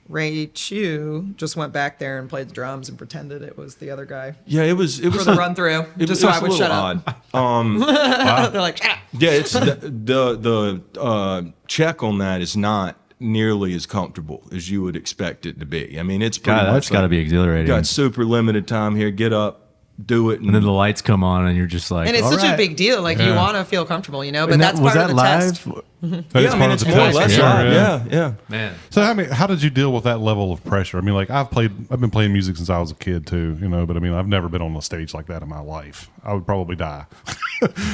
Ray Chu just went back there and played the drums and pretended it was the other guy yeah, it was for the run through, just so I would shut up. Odd. They're like, shut up. Yeah, it's the check on that is not nearly as comfortable as you would expect it to be. I mean, it's pretty God, much that's got to like, be exhilarating. got super limited time here. Get up, do it, And then the lights come on, and you're just like, And it's all such a right. big deal. Like you Yeah. want to feel comfortable, you know. But And that's was part that of the live? test. That is I part mean, of it's the more or test. less Sure, live. Yeah. Man. So how did you deal with that level of pressure? I mean, like I've been playing music since I was a kid too, you know. But I mean, I've never been on a stage like that in my life. I would probably die.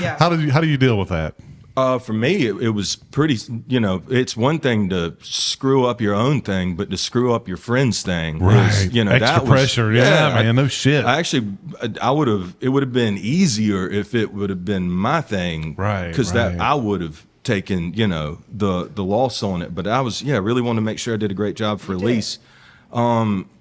Yeah. How do you deal with that? For me, it was pretty. You know, it's one thing to screw up your own thing, but to screw up your friend's thing, was, you know, Extra that was, pressure. Yeah, man. No shit. I actually, I would have. It would have been easier if it would have been my thing, Right, Because right. that I would have taken, you know, the loss on it. But I was, really wanted to make sure I did a great job for Elise.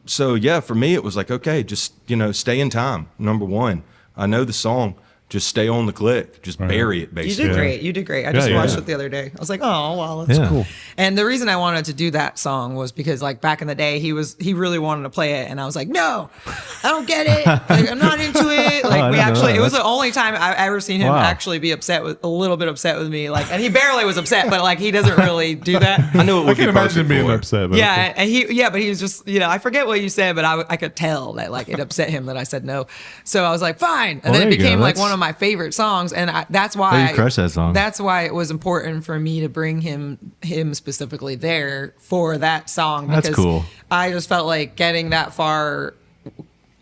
So yeah, for me, it was like, okay, just stay in time. Number one, I know the song. Just stay on the click. Just bury it, You basically. did great. You did great. I just Yeah, watched yeah. it the other day. I was like, oh, wow, that's Yeah. cool. And the reason I wanted to do that song was because, like, back in the day, he really wanted to play it, and I was like, no, I don't get it. Like, I'm not into it. Like, I we didn't know actually, that. it was That's- the only time I've ever seen him Wow. actually be a little bit upset with me. Like, and he barely was upset, but like, he doesn't really do that. I knew it I would can be imagine perfect being for it. upset. But Yeah, and but he was just, I forget what you said, but I could tell that like it upset him that I said no. So I was like, fine, and Well, then it there you go. became like That's- one of my favorite songs, and that's why Oh, you crushed that song. That's why it was important for me to bring him specifically there for that song. That's Because cool. I just felt like getting that far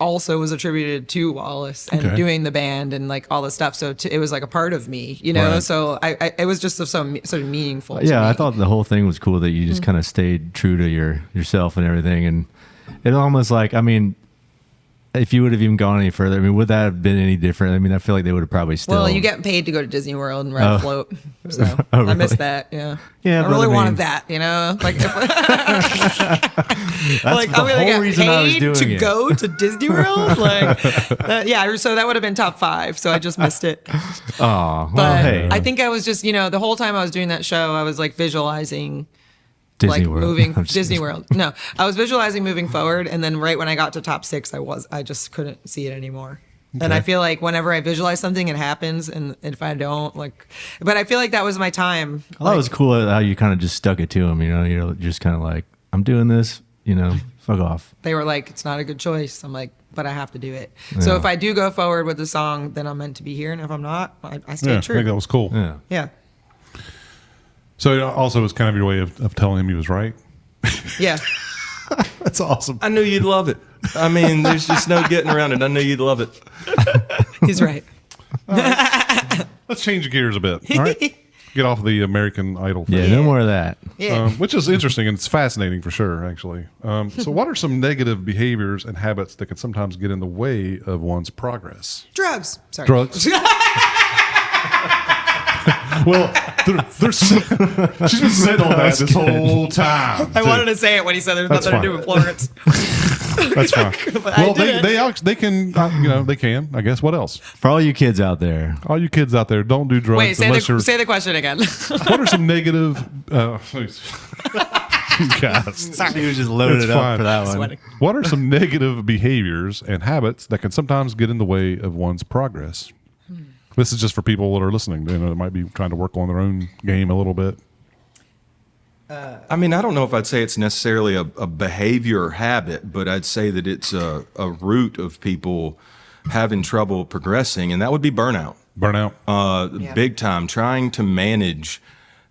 also was attributed to Wallace and Okay. doing the band and like all the stuff. So it was like a part of me, you know. Right. So it was just so sort of meaningful. to Yeah, I me. thought the whole thing was cool that you just kind of stayed true to yourself and everything, and it almost like, I mean, if you would have even gone any further, I mean, would that have been any different? I mean, I feel like they would have probably still. Well, you get paid to go to Disney World and ride a float, so Oh, I missed really? that. Yeah, Yeah, I but really I mean- wanted that. You know, like, if, like the I'm gonna whole get reason I was paid doing to it. go to Disney World. Like, yeah, so that would have been top 5. So I just missed it. Oh, well, But hey, I think I was just, the whole time I was doing that show, I was like visualizing. Disney like World. moving I'm just- Disney World. No, I was visualizing moving forward, and then right when I got to top 6, I just couldn't see it anymore. And I feel like whenever I visualize something, it happens, and if I don't, but I feel like that was my time. I thought it was cool how you kind of just stuck it to them. You're just kind of like, I'm doing this. Fuck off. They were like, it's not a good choice. I'm like, but I have to do it. So if I do go forward with the song, then I'm meant to be here, and if I'm not, I stay Yeah, I true. think that was cool. Yeah. Yeah, So it also was kind of your way of telling him he was right. yeah. That's awesome. I knew you'd love it. I mean, there's just no getting around it. I knew you'd love it. He's right. Let's change gears a bit. All right. Get off of the American Idol thing. Yeah, no more of that. Yeah. Which is interesting and it's fascinating for sure, actually. So, what are some negative behaviors and habits that can sometimes get in the way of one's progress? Drugs. Sorry. Drugs. Well, there's she's been saying all that this whole time. I too. wanted to say it when he said there's That's nothing to do fine. with Florence. That's fine. But I Well, did. they can, they can. I guess. What else? For all you kids out there, All you kids out there, don't do drugs Wait, unless you're. say the question again. What are some negative? Guys, he was just loaded It's up fine. for that one. Sweating. what are some negative behaviors and habits that can sometimes get in the way of one's progress? This is just for people that are listening. That might be trying to work on their own game a little bit. I mean, I don't know if I'd say it's necessarily a behavior or habit, but I'd say that it's a root of people having trouble progressing, and that would be burnout. Burnout. Big time. Trying to manage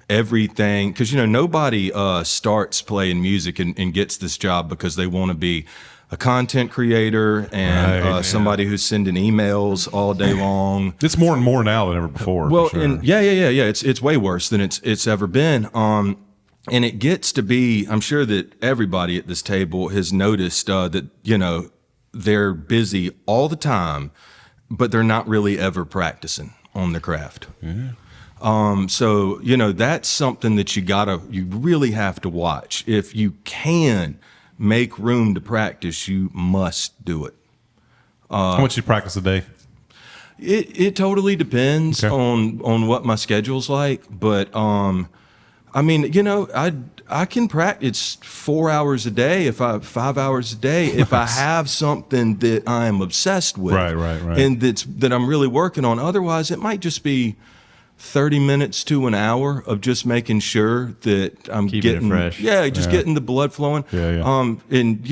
everything, because nobody starts playing music and gets this job because they want to be a content creator and Right, yeah. somebody who's sending emails all day long. It's more and more now than ever before. for Well, sure. and yeah. It's way worse than it's ever been. And it gets to be. I'm sure that everybody at this table has noticed that they're busy all the time, but they're not really ever practicing on the craft. Yeah. So that's something that you really have to watch. If you can make room to practice, you must do it. How much you practice a day? It totally depends Okay. on what my schedule's like, but I mean, I can practice 4 hours a day, 5 hours a day, if I have something that I am obsessed with, Right. and that I'm really working on. Otherwise, it might just be 30 minutes to an hour of just making sure that I'm Keeping it getting fresh. getting the blood flowing. Yeah. And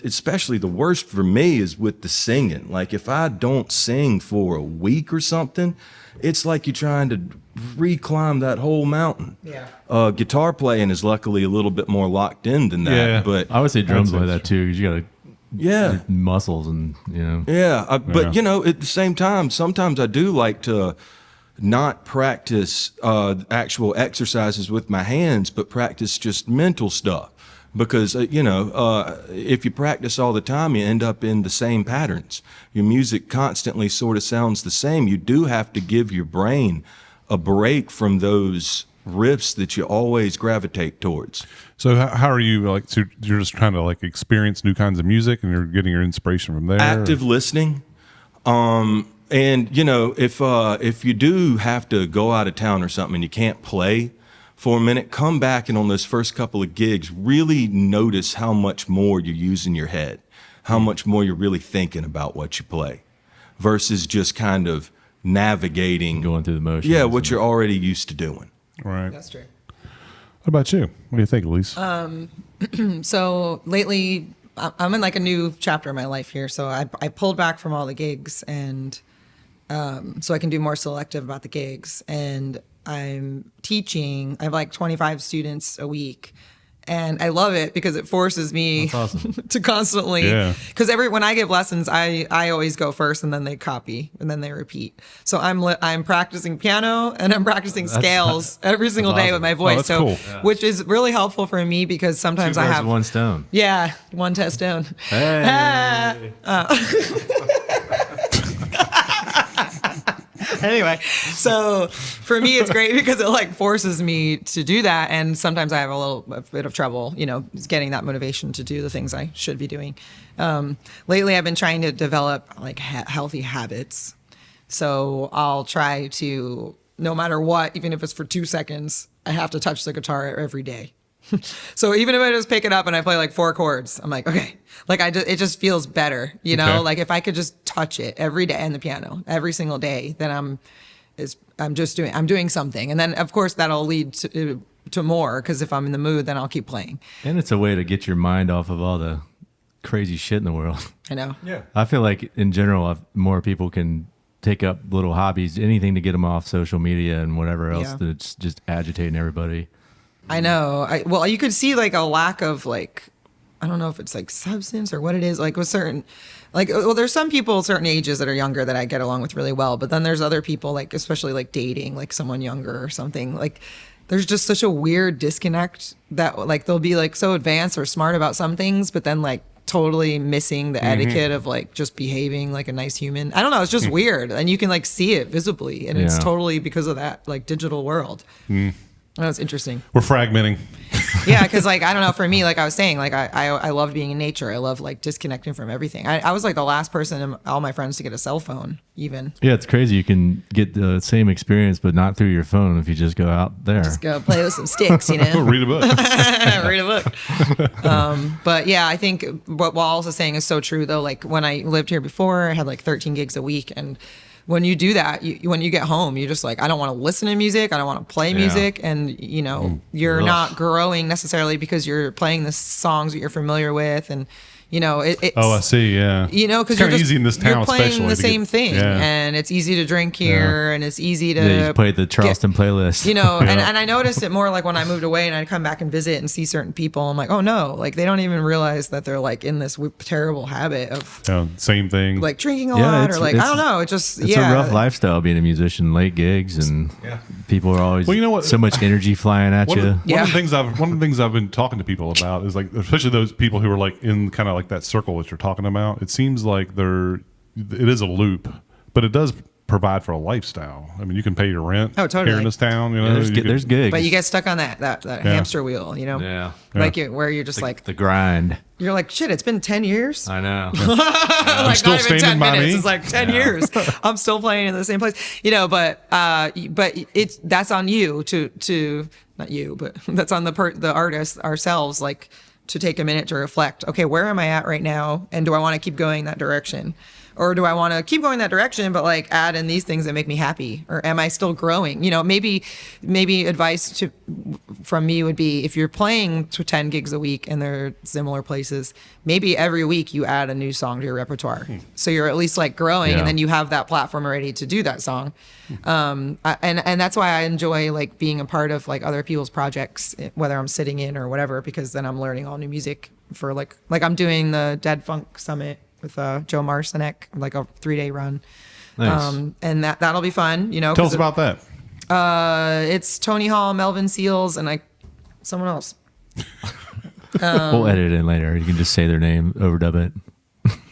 especially the worst for me is with the singing. Like if I don't sing for a week or something, it's like you're trying to reclimb that whole mountain. Yeah. Guitar playing is luckily a little bit more locked in than that. Yeah. But I would say drums That's like that too, because you got yeah. muscles and Yeah, but Yeah. at the same time, sometimes I do like to not practice actual exercises with my hands, but practice just mental stuff. Because if you practice all the time, you end up in the same patterns. Your music constantly sort of sounds the same. You do have to give your brain a break from those riffs that you always gravitate towards. So how are you so you're just trying to experience new kinds of music and you're getting your inspiration from there? Active listening. And if you do have to go out of town or something and you can't play for a minute, come back and on those first couple of gigs, really notice how much more you're using your head, how much more you're really thinking about what you play versus just kind of navigating going through the motions. Yeah, what you're already used to doing. Right. That's true. What about you? What do you think, Elise? So lately, I'm in a new chapter in my life here. So I pulled back from all the gigs, and so I can do more selective about the gigs. And I'm teaching. I have 25 students a week, And I love it because it forces me That's awesome. to constantly, because when I give lessons, I always go first and then they copy and then they repeat. So I'm practicing piano and I'm practicing scales every single day with my voice. that's cool. Which is really helpful for me because sometimes Two I birds have with one stone. Yeah, one Testone. Hey. Anyway, so for me, it's great because it like forces me to do that. And sometimes I have a bit of trouble, getting that motivation to do the things I should be doing. Lately, I've been trying to develop like healthy habits. So I'll try to, no matter what, even if it's for 2 seconds, I have to touch the guitar every day. So even if I just pick it up and I play like 4 chords, I'm like, okay, like it just feels better, Okay. like if I could just touch it every day and the piano every single day, then I'm doing something. And then of course that'll lead to more. Cause if I'm in the mood, then I'll keep playing. And it's a way to get your mind off of all the crazy shit in the world. I know. Yeah. I feel like in general, more people can take up little hobbies, anything to get them off social media and whatever else Yeah. that's just agitating everybody. I know. Well, you could see like a lack of like, I don't know if it's like substance or what it is. Like with certain, there's some people certain ages that are younger that I get along with really well, but then there's other people like, especially like dating like someone younger or something. Like, there's just such a weird disconnect that like they'll be like so advanced or smart about some things, but then like totally missing the etiquette of like just behaving like a nice human. I don't know. It's just weird, and you can like see it visibly, and it's Yeah. totally because of that like digital world. That's interesting. We're fragmenting. Yeah, because like I don't know, for me, like I was saying, like I love being in nature. I love like disconnecting from everything. I was like the last person in all my friends to get a cell phone, even. Yeah, it's crazy. You can get the same experience, but not through your phone if you just go out there. Just go play with some sticks, you know. Read a book. Read a book. But yeah, I think what Wallace is saying is so true though. Like when I lived here before, I had like 13 gigs a week, and when you do that, when you get home, you're just like, I don't want to listen to music. I don't want to play music. And, you're not growing necessarily because you're playing the songs that you're familiar with. And, it's... Oh, I see. Yeah. Because it's you're kind of easy in this town, you're playing especially the to same get- thing, Yeah. and it's easy to drink here, and it's easy to Yeah, you play the Charleston playlist. and I noticed it more like when I moved away and I'd come back and visit and see certain people. I'm like, oh no, like they don't even realize that they're like in this terrible habit of Same thing. like drinking a Yeah, lot it's- or like I it's- don't know. It just It's a rough lifestyle being a musician, late gigs, and people are always Well, you know what? so much energy flying at One you. of the things I've been talking to people about is like, especially those people who are like in kind of like that circle that you're talking about. It seems like it is a loop, but it does provide for a lifestyle. I mean, you can pay your rent totally. here in this town. Yeah, there's gigs. But you get stuck on that hamster wheel, Yeah. where you're just like The grind. you're like shit. It's been 10 years. I know. Like still not even 10 standing by minutes. me. It's like 10 years. I'm still playing in the same place, but that's on you to not you, but that's on the artist ourselves, like to take a minute to reflect. Okay, where am I at right now? And do I want to keep going that direction? Or do I want to keep going that direction, but like add in these things that make me happy? Or am I still growing? Maybe advice from me would be if you're playing to 10 gigs a week and they're similar places, maybe every week you add a new song to your repertoire. So you're at least like growing, Yeah. and then you have that platform already to do that song. And that's why I enjoy like being a part of like other people's projects, whether I'm sitting in or whatever, because then I'm learning all new music for like I'm doing the Dead Funk Summit with Joe Marcinek, like a 3-day run. Nice. And that'll be fun, Tell us about that. it's Tony Hall, Melvin Seals, and someone else. We'll edit it in later. You can just say their name, overdub it.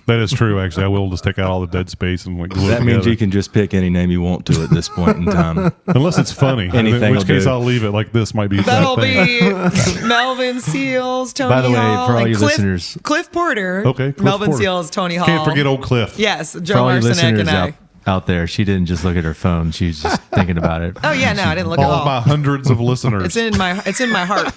That is true. Actually, I will just take out all the dead space and like glue it That means together. you can just pick any name you want to at this point in time. Unless it's funny. Anything in which will case do. I'll leave it like this might be That'll that thing. be Melvin Seals, Tony By the way, Hall, for all and you listeners- Cliff Porter. Okay, Cliff Melvin Porter. Seals, Tony Hall. Can't forget old Cliff. Yes, For Joe all you Marcinek listeners and I. out there, she didn't just look at her phone. She was just thinking about it. Oh yeah, no, I didn't look at All all. of my hundreds of listeners. It's in my heart.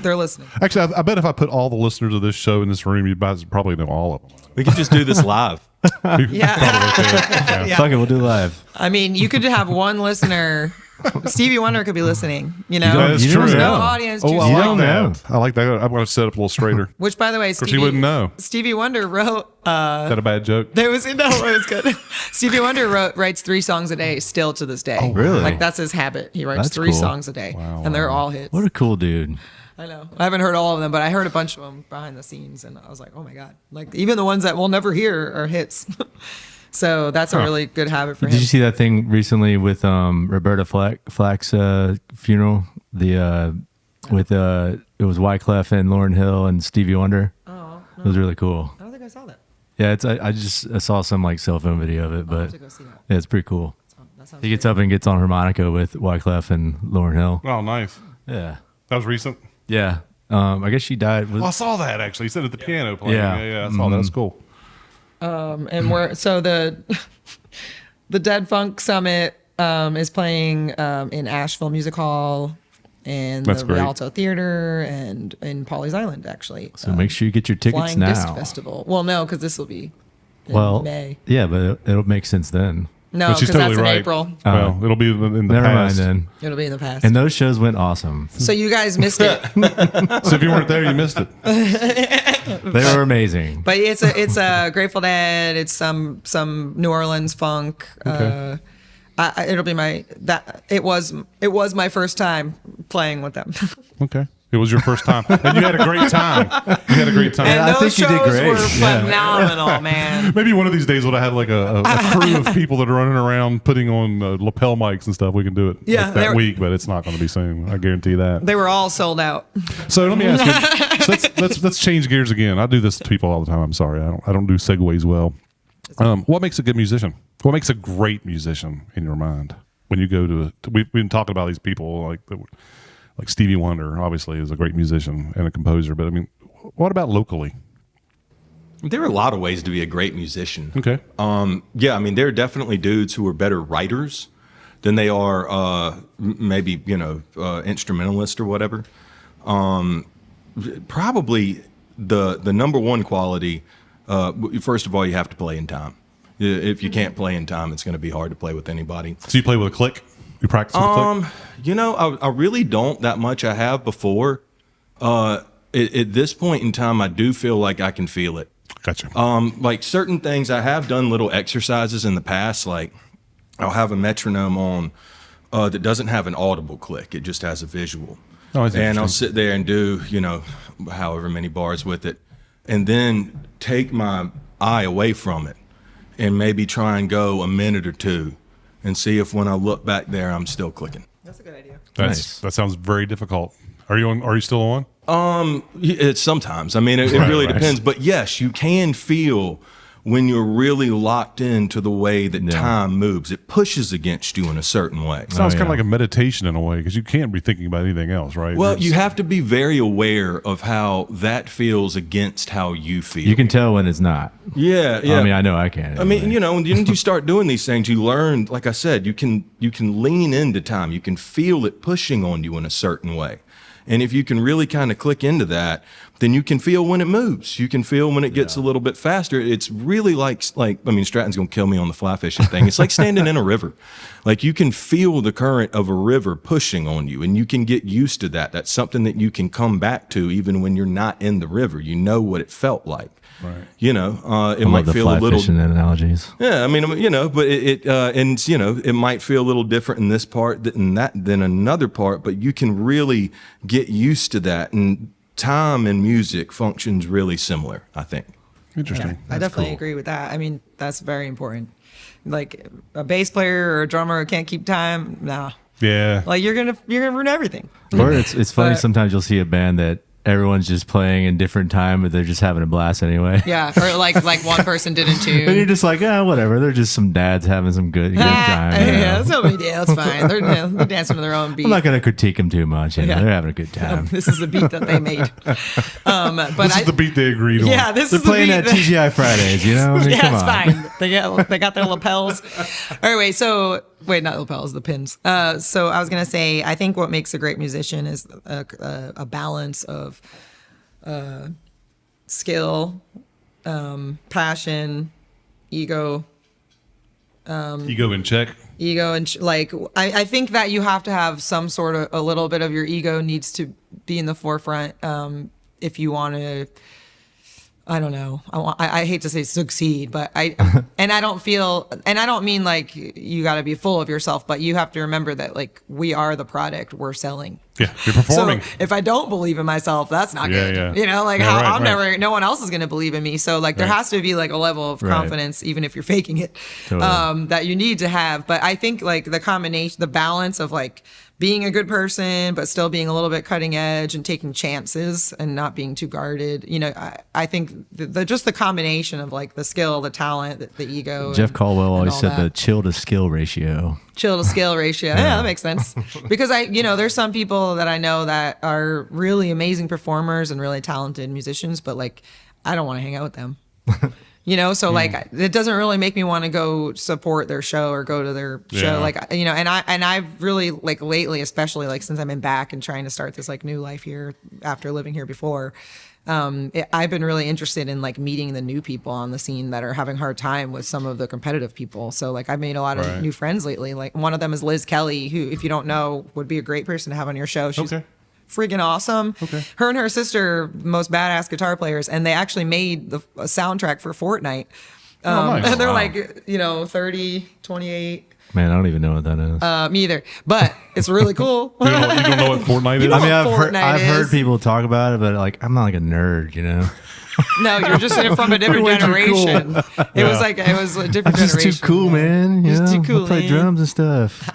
they're listening. Actually, I bet if I put all the listeners of this show in this room, you'd probably know all of them. We could just do this live. Yeah. Probably could. Yeah. Fuck it, we'll do live. I mean, you could have one listener. Stevie Wonder could be listening. That is You true. don't There's no know. audience. Oh, to I see. like don't know. that. I like that. I'm going to set up a little straighter. Which, by the way, course, he wouldn't know. Stevie Wonder wrote. Is that a bad joke? It was good. Stevie Wonder writes 3 songs a day still to this day. Oh, really? Like that's his habit. He writes That's 3 cool. songs a day, Wow, and they're wow. all hits. What a cool dude. I know. I haven't heard all of them, but I heard a bunch of them behind the scenes, and I was like, oh my god! Like even the ones that we'll never hear are hits. So that's a really good habit for him. Did you see that thing recently with Roberta Flack's funeral? With it was Wyclef and Lauryn Hill and Stevie Wonder. Oh, no. It was really cool. I don't think I saw that. Yeah, I saw some like cell phone video of it, I'll have but to go see that. yeah, it's pretty cool. That sounds He gets up and gets on harmonica with Wyclef and Lauryn Hill. Oh, nice. Yeah, That was recent. yeah. I guess she died. Oh, I saw that actually. He said at the piano playing. Yeah. Yeah. I saw that. That's cool. And we're so the Dead Funk Summit is playing in Asheville Music Hall and That's the great. Rialto Theater and in Pawleys Island actually. So make sure you get your tickets Flying now. Disc Festival. Well, no, because this will be in Well, May. yeah, but it'll make sense then. No, But she's because totally that's in right. April. Well, it'll be in the Never past. mind then. It'll be in the past. And those shows went awesome. So you guys missed it. So if you weren't there, you missed it. They were amazing. But it's a Grateful Dead. It's some New Orleans funk. Okay. It'll be it was my first time playing with them. Okay. It was your first time, and you had a great time. You had a great time. And I those think you did shows great. were Yeah. phenomenal, man. Maybe one of these days we'll have like a crew of people that are running around putting on lapel mics and stuff. We can do it Yeah, that they're- week, but it's not going to be soon. I guarantee that. They were all sold out. So let me ask you. So let's change gears again. I do this to people all the time. I'm sorry. I don't do segues well. What makes a good musician? What makes a great musician in your mind? When you go to we've been talking about these people like Stevie Wonder, obviously, is a great musician and a composer. But I mean, what about locally? There are a lot of ways to be a great musician. Okay. Yeah, I mean, there are definitely dudes who are better writers than they are maybe, instrumentalists or whatever. Probably the number one quality, first of all, you have to play in time. If you can't play in time, it's going to be hard to play with anybody. So you play with a click? You practice with a click? I really don't that much. I have before. At this point in time, I do feel like I can feel it. Gotcha. Like certain things, I have done little exercises in the past. Like I'll have a metronome on that doesn't have an audible click. It just has a visual. Oh, that's and I'll interesting. sit there and do, however many bars with it. And then take my eye away from it and maybe try and go a minute or two and see if when I look back there, I'm still clicking. That's a good idea. Nice. That sounds very difficult. Are you on? Are you still on? It's sometimes. I mean, it really right. depends. But yes, you can feel when you're really locked into the way that time moves. It pushes against you in a certain way. Sounds kind of yeah. like a meditation in a way because you can't be thinking about anything else, right? Well, You're you just- have to be very aware of how that feels against how you feel. You can tell when it's not. yeah. I mean, I know I can. I mean, anyway. when you start doing these things, you learn, like I said, you can lean into time. You can feel it pushing on you in a certain way. And if you can really kind of click into that, then you can feel when it moves. You can feel when it gets a little bit faster. It's really like I mean, Stratton's going to kill me on the fly fishing thing. It's like standing in a river. Like you can feel the current of a river pushing on you, and you can get used to that. That's something that you can come back to even when you're not in the river. You know what it felt like. Right. It I might love the feel fly a little fishing analogies. yeah, I mean, but it might feel a little different in this part than another part, but you can really get used to that. And time and music functions really similar, I think. Interesting. I definitely agree with that. I mean, that's very important. Like a bass player or a drummer who can't keep time, nah. Yeah. Like you're gonna ruin everything. Or it's funny. But- Sometimes you'll see a band that everyone's just playing in different time, but they're just having a blast anyway. Yeah, or like one person did in And you're tune. just like, whatever. They're just some dads having some good time. you know? Yeah, that's no big deal. It's fine. They're dancing to their own beat. I'm not gonna critique them too much. You know? Yeah. They're having a good time. This is the beat that they made. But This is the beat they agreed on. yeah, this They're is the playing beat at that- TGI Fridays. You know, I mean, Yeah, come it's on. fine. They got their lapels. Anyway, not lapels, the pins. So I was gonna say, I think what makes a great musician is a balance of skill, passion, ego, Ego in check. and I think that you have to have some sort of a little bit of your ego needs to be in the forefront if you want to. I don't know. I hate to say succeed, but I don't mean like you got to be full of yourself, but you have to remember that like we are the product we're selling. Yeah, you're performing. So if I don't believe in myself, that's not Yeah, good. yeah. You know, like Yeah, how right, I'm right. never, no one else is going to believe in me. So like there Right. has to be like a level of Right. confidence, even if you're faking it, Totally. that you need to have. But I think like the combination, the balance of like being a good person, but still being a little bit cutting edge and taking chances and not being too guarded. You know, I think just the combination of like the skill, the talent, the ego. Jeff and- Caldwell and always all said that. the chill to skill ratio. Chill to skill ratio. Yeah, that makes sense. Because there's some people that I know that are really amazing performers and really talented musicians, but like, I don't want to hang out with them. So like, it doesn't really make me want to go support their show or go to their show. Yeah. Like, and I've really like lately, especially like since I've been back and trying to start this like new life here after living here before. I've been really interested in like meeting the new people on the scene that are having a hard time with some of the competitive people. So like I've made a lot of Right. new friends lately. Like one of them is Liz Kelly, who, if you don't know, would be a great person to have on your show. She's Okay. freaking awesome. Okay. Her and her sister, most badass guitar players, and they actually made a soundtrack for Fortnite. Nice. And they're Wow. like, 30, 28. Man, I don't even know what that is. Me either. But it's really cool. You don't know what Fortnite is? You know I mean, what I've Fortnite heard is. people talk about it, but like, I'm not like a nerd, you know. No, you're just from a different Way too cool. generation. It was a different I'm just generation. too cool, man. You Just know? too cool, I play man. drums and stuff.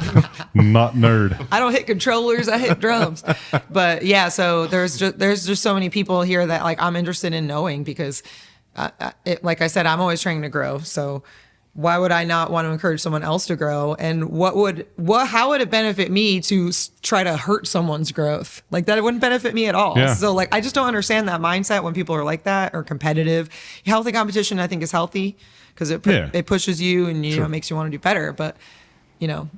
Not nerd. I don't hit controllers, I hit drums. But yeah, so there's just so many people here that like I'm interested in knowing because like I said, I'm always trying to grow. So why would I not want to encourage someone else to grow? And how would it benefit me to try to hurt someone's growth? Like that, it wouldn't benefit me at all. Yeah. So like, I just don't understand that mindset when people are like that or competitive. Healthy competition, I think, is healthy because it pushes you and it makes you want to do better. But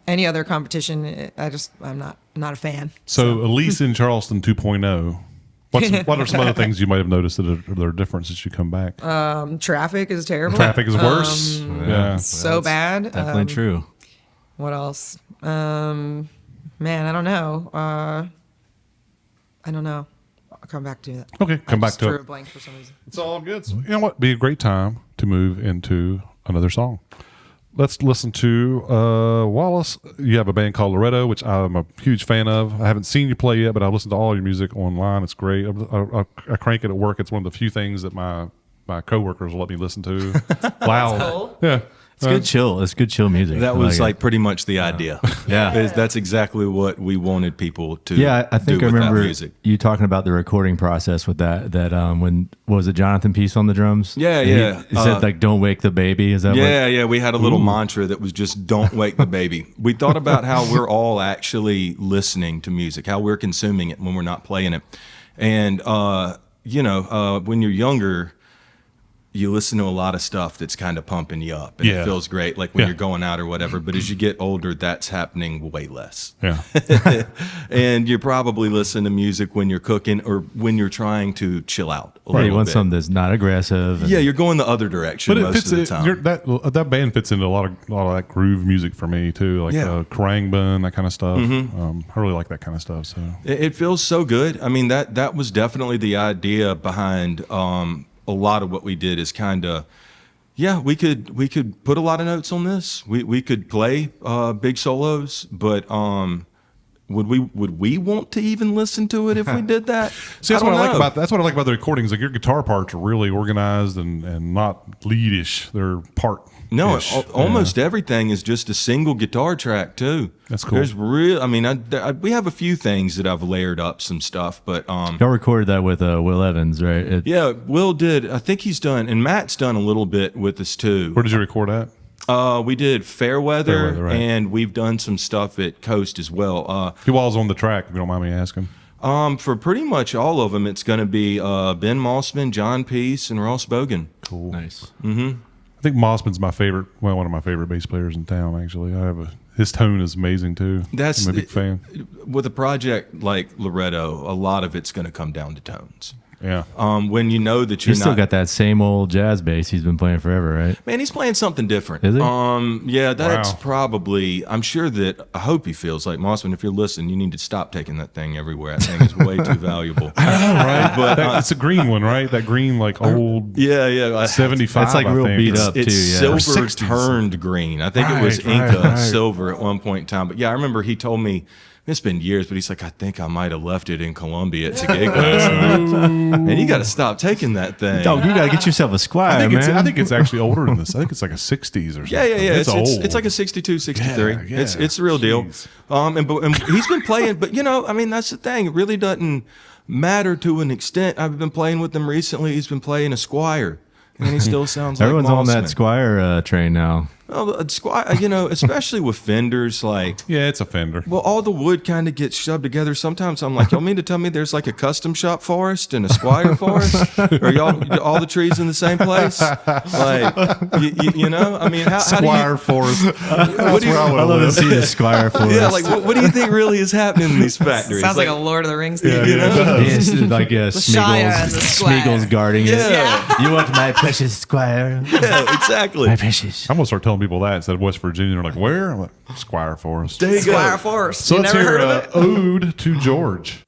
any other competition, I'm not a fan. So Elise in Charleston 2.0. What are some other things you might have noticed that are different since you come back? Traffic is terrible. Traffic is worse. Yeah. So bad. Definitely true. What else? Man, I don't know. I don't know. I'll come back to that. Okay, come back just to drew it. a blank for some reason. It's all good. So, you know what? Be a great time to move into another song. Let's listen to Wallace. You have a band called Loretto, which I'm a huge fan of. I haven't seen you play yet, but I listened to all your music online. It's great. I crank it at work. It's one of the few things that my coworkers will let me listen to loud. cool. Yeah. It's good chill. It's good chill music. That I was it. like pretty much the idea. Yeah. That's exactly what we wanted people to Yeah, I think do I with remember that music. you talking about the recording process with that. When what was it, Jonathan Peace on the drums? Yeah, And yeah. He said like, "Don't wake the baby." Is that Yeah, we had a little mantra that was just "Don't wake the baby." We thought about how we're all actually listening to music, how we're consuming it when we're not playing it, and when you're younger, you listen to a lot of stuff that's kind of pumping you up, and Yeah. it feels great, like when Yeah. you're going out or whatever. But as you get older, that's happening way less. Yeah. And you're probably listening to music when you're cooking or when you're trying to chill out a Right, you little want bit. something that's not aggressive. and- Yeah, you're going the other direction But it most fits of the time. that band fits into a lot of that groove music for me too, like Yeah. Karangbun, that kind of stuff. I really like that kind of stuff. So It feels so good. I mean, that was definitely the idea behind a lot of what we did is kind of, we could put a lot of notes on this. We could play big solos, but would we want to even listen to it if we did that? see, that's I what don't I like know. about the recordings. Like your guitar parts are really organized and not leadish. They're part. No, almost everything is just a single guitar track too. That's cool. There's we have a few things that I've layered up some stuff, but Y'all recorded that with Will Evans, right? yeah, Will did. I think he's done, and Matt's done a little bit with us too. Where did you record at? We did Fairweather, Fairweather, right. and we've done some stuff at Coast as well. Who all's on the track? If you don't mind me asking. For pretty much all of them, it's going to be Ben Mossman, John Peace, and Ross Bogan. Cool. Nice. I think Mossman's one of my favorite bass players in town. Actually, his tone is amazing too. I'm a big fan. With a project like Loretto, a lot of it's going to come down to tones. Yeah. When you know that you're He's still not, got that same old jazz bass he's been playing forever, right? man, he's playing something different. Is he? Yeah, that's Wow. probably. I'm sure that I hope he feels like Mossman. If you're listening, you need to stop taking that thing everywhere. That thing is way too valuable. Right. But it's a green one, right? That green, like old Yeah. 75. That's like I real think. beat up. It's too, yeah. silver 60s. turned green. I think it was Right, Inca right. silver at one point in time. But yeah, I remember he told me it's been years, but he's like, I think I might have left it in Columbia at a gig last night. And you got to stop taking that thing. Dog, you got to get yourself a Squire, man. I think it's actually older than this. I think it's like a 60s or something. Yeah. It's old. It's like a 62, 63. Yeah, It's the real deal. Jeez. And he's been playing, but I mean, that's the thing. It really doesn't matter to an extent. I've been playing with him recently. He's been playing a Squire, and he still sounds like Everyone's on that Mossman. Squire train now. Well, Squire, especially with Fenders, like. Yeah, it's a Fender. Well, all the wood kind of gets shoved together. Sometimes I'm like, y'all mean to tell me there's like a custom shop forest and a Squire forest? Or y'all all the trees in the same place? Like, I mean, how Squire do you, Forest. what do you, I love to see the Squire forest. yeah, like what do you think really is happening in these factories? Sounds like a Lord of the Rings thing. It's like Shire and the Squire. Smeagol's guarding it. Yeah. You want my precious Squire? Yeah, exactly. My precious. I'm going to start telling people that instead of West Virginia. They're like, where? I'm like, Squire Forest. There you Squire go. Forest. So You let's never hear heard of it? Ode to George.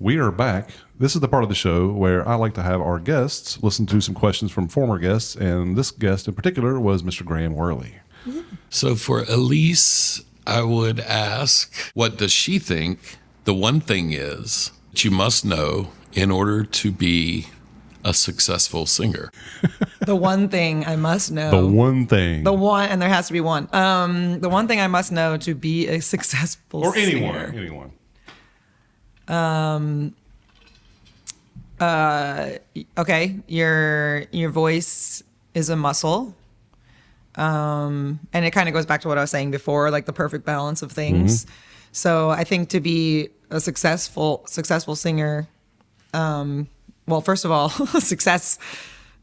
We are back. This is the part of the show where I like to have our guests listen to some questions from former guests, and this guest in particular was Mr. Graham Worley. So for Elise, I would ask, what does she think the one thing is that you must know in order to be a successful singer? The one thing I must know. The one thing. The one, and there has to be one. The one thing I must know to be a successful or singer. anyone. Okay, your voice is a muscle. And it kind of goes back to what I was saying before, like the perfect balance of things. So I think to be a successful singer, well, first of all, success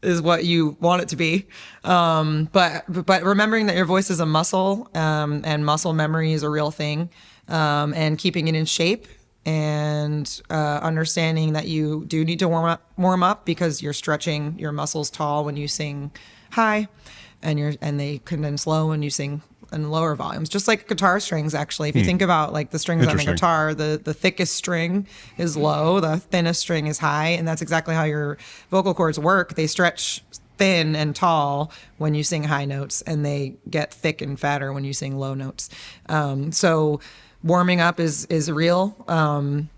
is what you want it to be. But remembering that your voice is a muscle, and muscle memory is a real thing, and keeping it in shape, and understanding that you do need to warm up because you're stretching your muscles tall when you sing high, and they condense low when you sing in lower volumes, just like guitar strings. Actually, if you think about like the strings on a guitar, the thickest string is low, the thinnest string is high, and that's exactly how your vocal cords work. They stretch thin and tall when you sing high notes, and they get thick and fatter when you sing low notes. So warming up is real,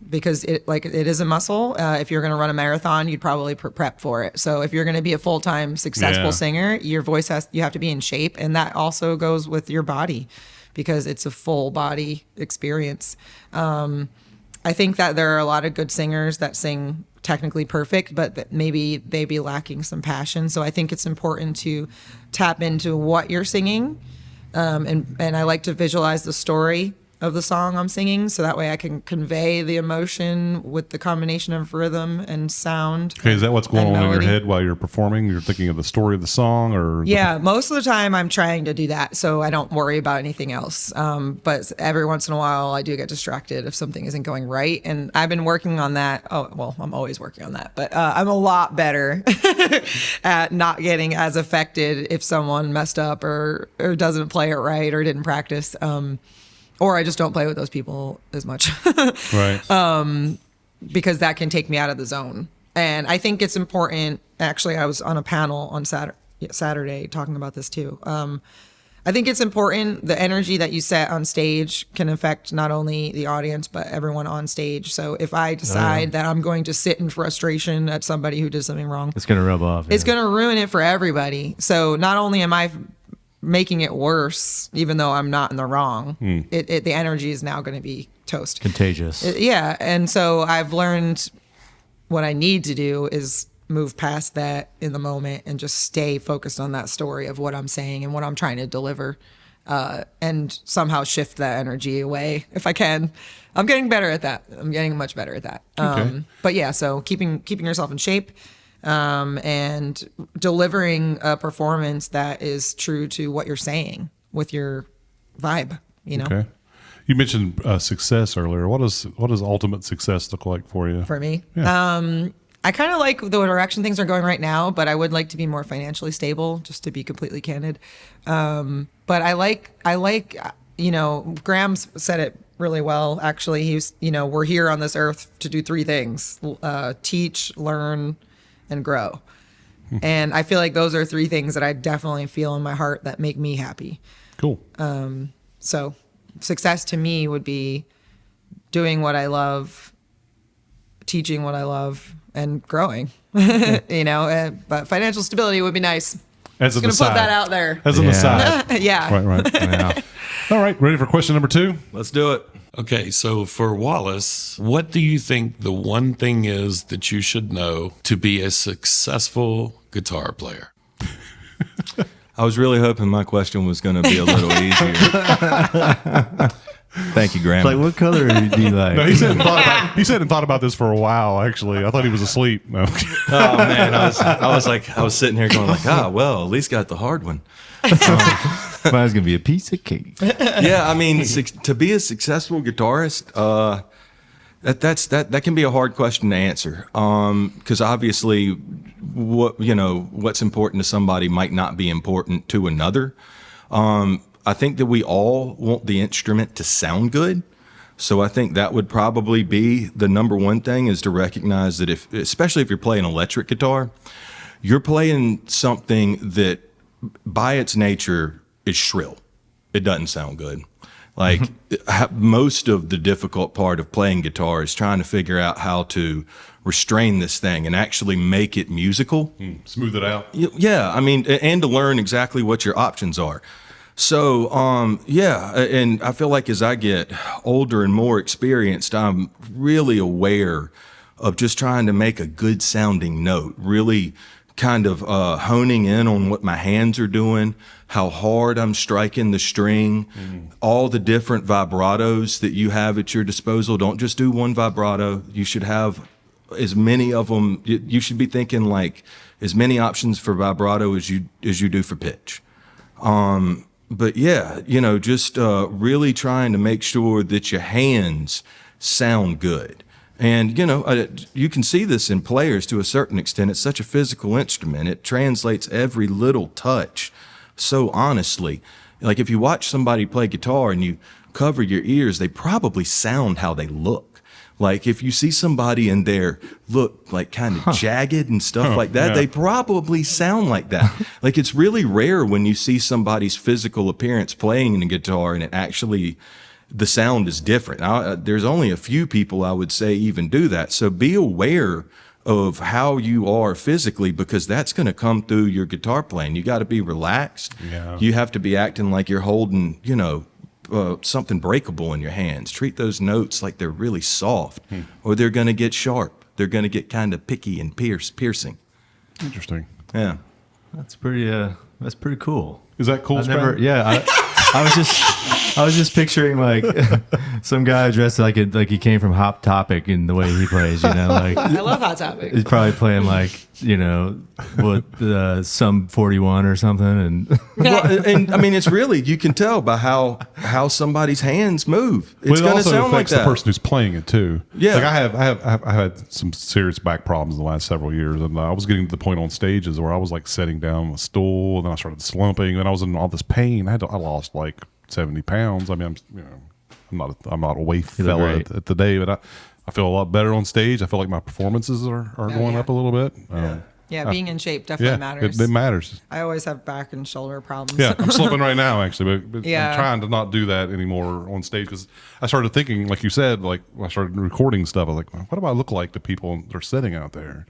because it is a muscle. If you're going to run a marathon, you'd probably prep for it. So if you're going to be a full-time successful singer, your voice you have to be in shape, and that also goes with your body because it's a full body experience. I think that there are a lot of good singers that sing technically perfect, but that maybe they be lacking some passion. So I think it's important to tap into what you're singing, and I like to visualize the story of the song I'm singing, so that way I can convey the emotion with the combination of rhythm and sound. Okay, is that what's going and on in your melody. head while you're performing? You're thinking of the story of the song, or Yeah, most of the time I'm trying to do that, so I don't worry about anything else. But every once in a while I do get distracted if something isn't going right, and I've been working on that. Oh, well, I'm always working on that, but I'm a lot better at not getting as affected if someone messed up or doesn't play it right or didn't practice. Or I just don't play with those people as much. right? Because that can take me out of the zone. And I think it's important. Actually, I was on a panel on Saturday talking about this too. I think it's important. The energy that you set on stage can affect not only the audience, but everyone on stage. So if I decide that I'm going to sit in frustration at somebody who did something wrong, It's gonna rub off. it's going to ruin it for everybody. So not only am I making it worse, even though I'm not in the wrong, the energy is now going to be toast. contagious. Yeah. And so I've learned what I need to do is move past that in the moment and just stay focused on that story of what I'm saying and what I'm trying to deliver, and somehow shift that energy away if I can. I'm getting better at that. I'm getting much better at that. Okay. But yeah, so keeping yourself in shape, and delivering a performance that is true to what you're saying with your vibe, you know. Okay. You mentioned success earlier. What does ultimate success look like for you? For me, Yeah. I kind of like the direction things are going right now, but I would like to be more financially stable, just to be completely candid. But I like, Graham said it really well, actually. He's, we're here on this earth to do three things: teach, learn, and grow. And I feel like those are three things that I definitely feel in my heart that make me happy. Cool. So success to me would be doing what I love, teaching what I love, and growing. But financial stability would be nice. As an Just gonna aside. put that out there. As an Yeah. aside. Yeah. Right. Yeah. All right. Ready for question number 2? Let's do it. Okay, so for Wallace, what do you think the one thing is that you should know to be a successful guitar player? I was really hoping my question was going to be a little easier. Thank you, Graham. Like, what color do you like? No, he said and thought about this for a while. Actually, I thought he was asleep. No. Oh man, I was sitting here going like, well, at least got the hard one. Mine's gonna be a piece of cake. Yeah, I mean, to be a successful guitarist, that can be a hard question to answer. Because obviously, what's important to somebody might not be important to another. I think that we all want the instrument to sound good. So I think that would probably be the number one thing, is to recognize that especially if you're playing electric guitar, you're playing something that by its nature is shrill. It doesn't sound good. Like most of the difficult part of playing guitar is trying to figure out how to restrain this thing and actually make it musical. Smooth it out. Yeah, I mean, and to learn exactly what your options are. So, yeah, and I feel like as I get older and more experienced, I'm really aware of just trying to make a good sounding note, really kind of honing in on what my hands are doing, how hard I'm striking the string, all the different vibratos that you have at your disposal. Don't just do one vibrato. You should have as many of them. You should be thinking like as many options for vibrato as you do for pitch. But yeah, just really trying to make sure that your hands sound good. And, you can see this in players to a certain extent. It's such a physical instrument. It translates every little touch so honestly. Like if you watch somebody play guitar and you cover your ears, they probably sound how they look. Like if you see somebody in there look like kind of jagged and stuff like that, they probably sound like that. Like it's really rare when you see somebody's physical appearance playing the guitar and it actually, the sound is different. There's only a few people I would say even do that. So be aware of how you are physically, because that's going to come through your guitar playing. You got to be relaxed. Yeah. You have to be acting like you're holding, something breakable in your hands. Treat those notes like they're really soft, or they're going to get sharp. They're going to get kind of picky and piercing. Interesting. Yeah. That's pretty cool. Is that cool? I was just picturing like some guy dressed like he came from Hot Topic in the way he plays, like I love Hot Topic. he's probably playing like, some 41 or something. And Well, and I mean, it's really, you can tell by how somebody's hands move. It's going to sound like that. The person who's playing it too. Yeah. Like I had some serious back problems in the last several years, and I was getting to the point on stages where I was like sitting down on a stool, and then I started slumping, and I was in all this pain. I lost like 70 pounds. I mean, I'm not a waif fella at the day, but I feel a lot better on stage. I feel like my performances are going up a little bit. Yeah, being in shape definitely matters. It matters. I always have back and shoulder problems. Yeah, I'm slumping right now, actually, but Yeah. I'm trying to not do that anymore on stage, because I started thinking, like you said, like when I started recording stuff, I was like, what do I look like to people that are sitting out there?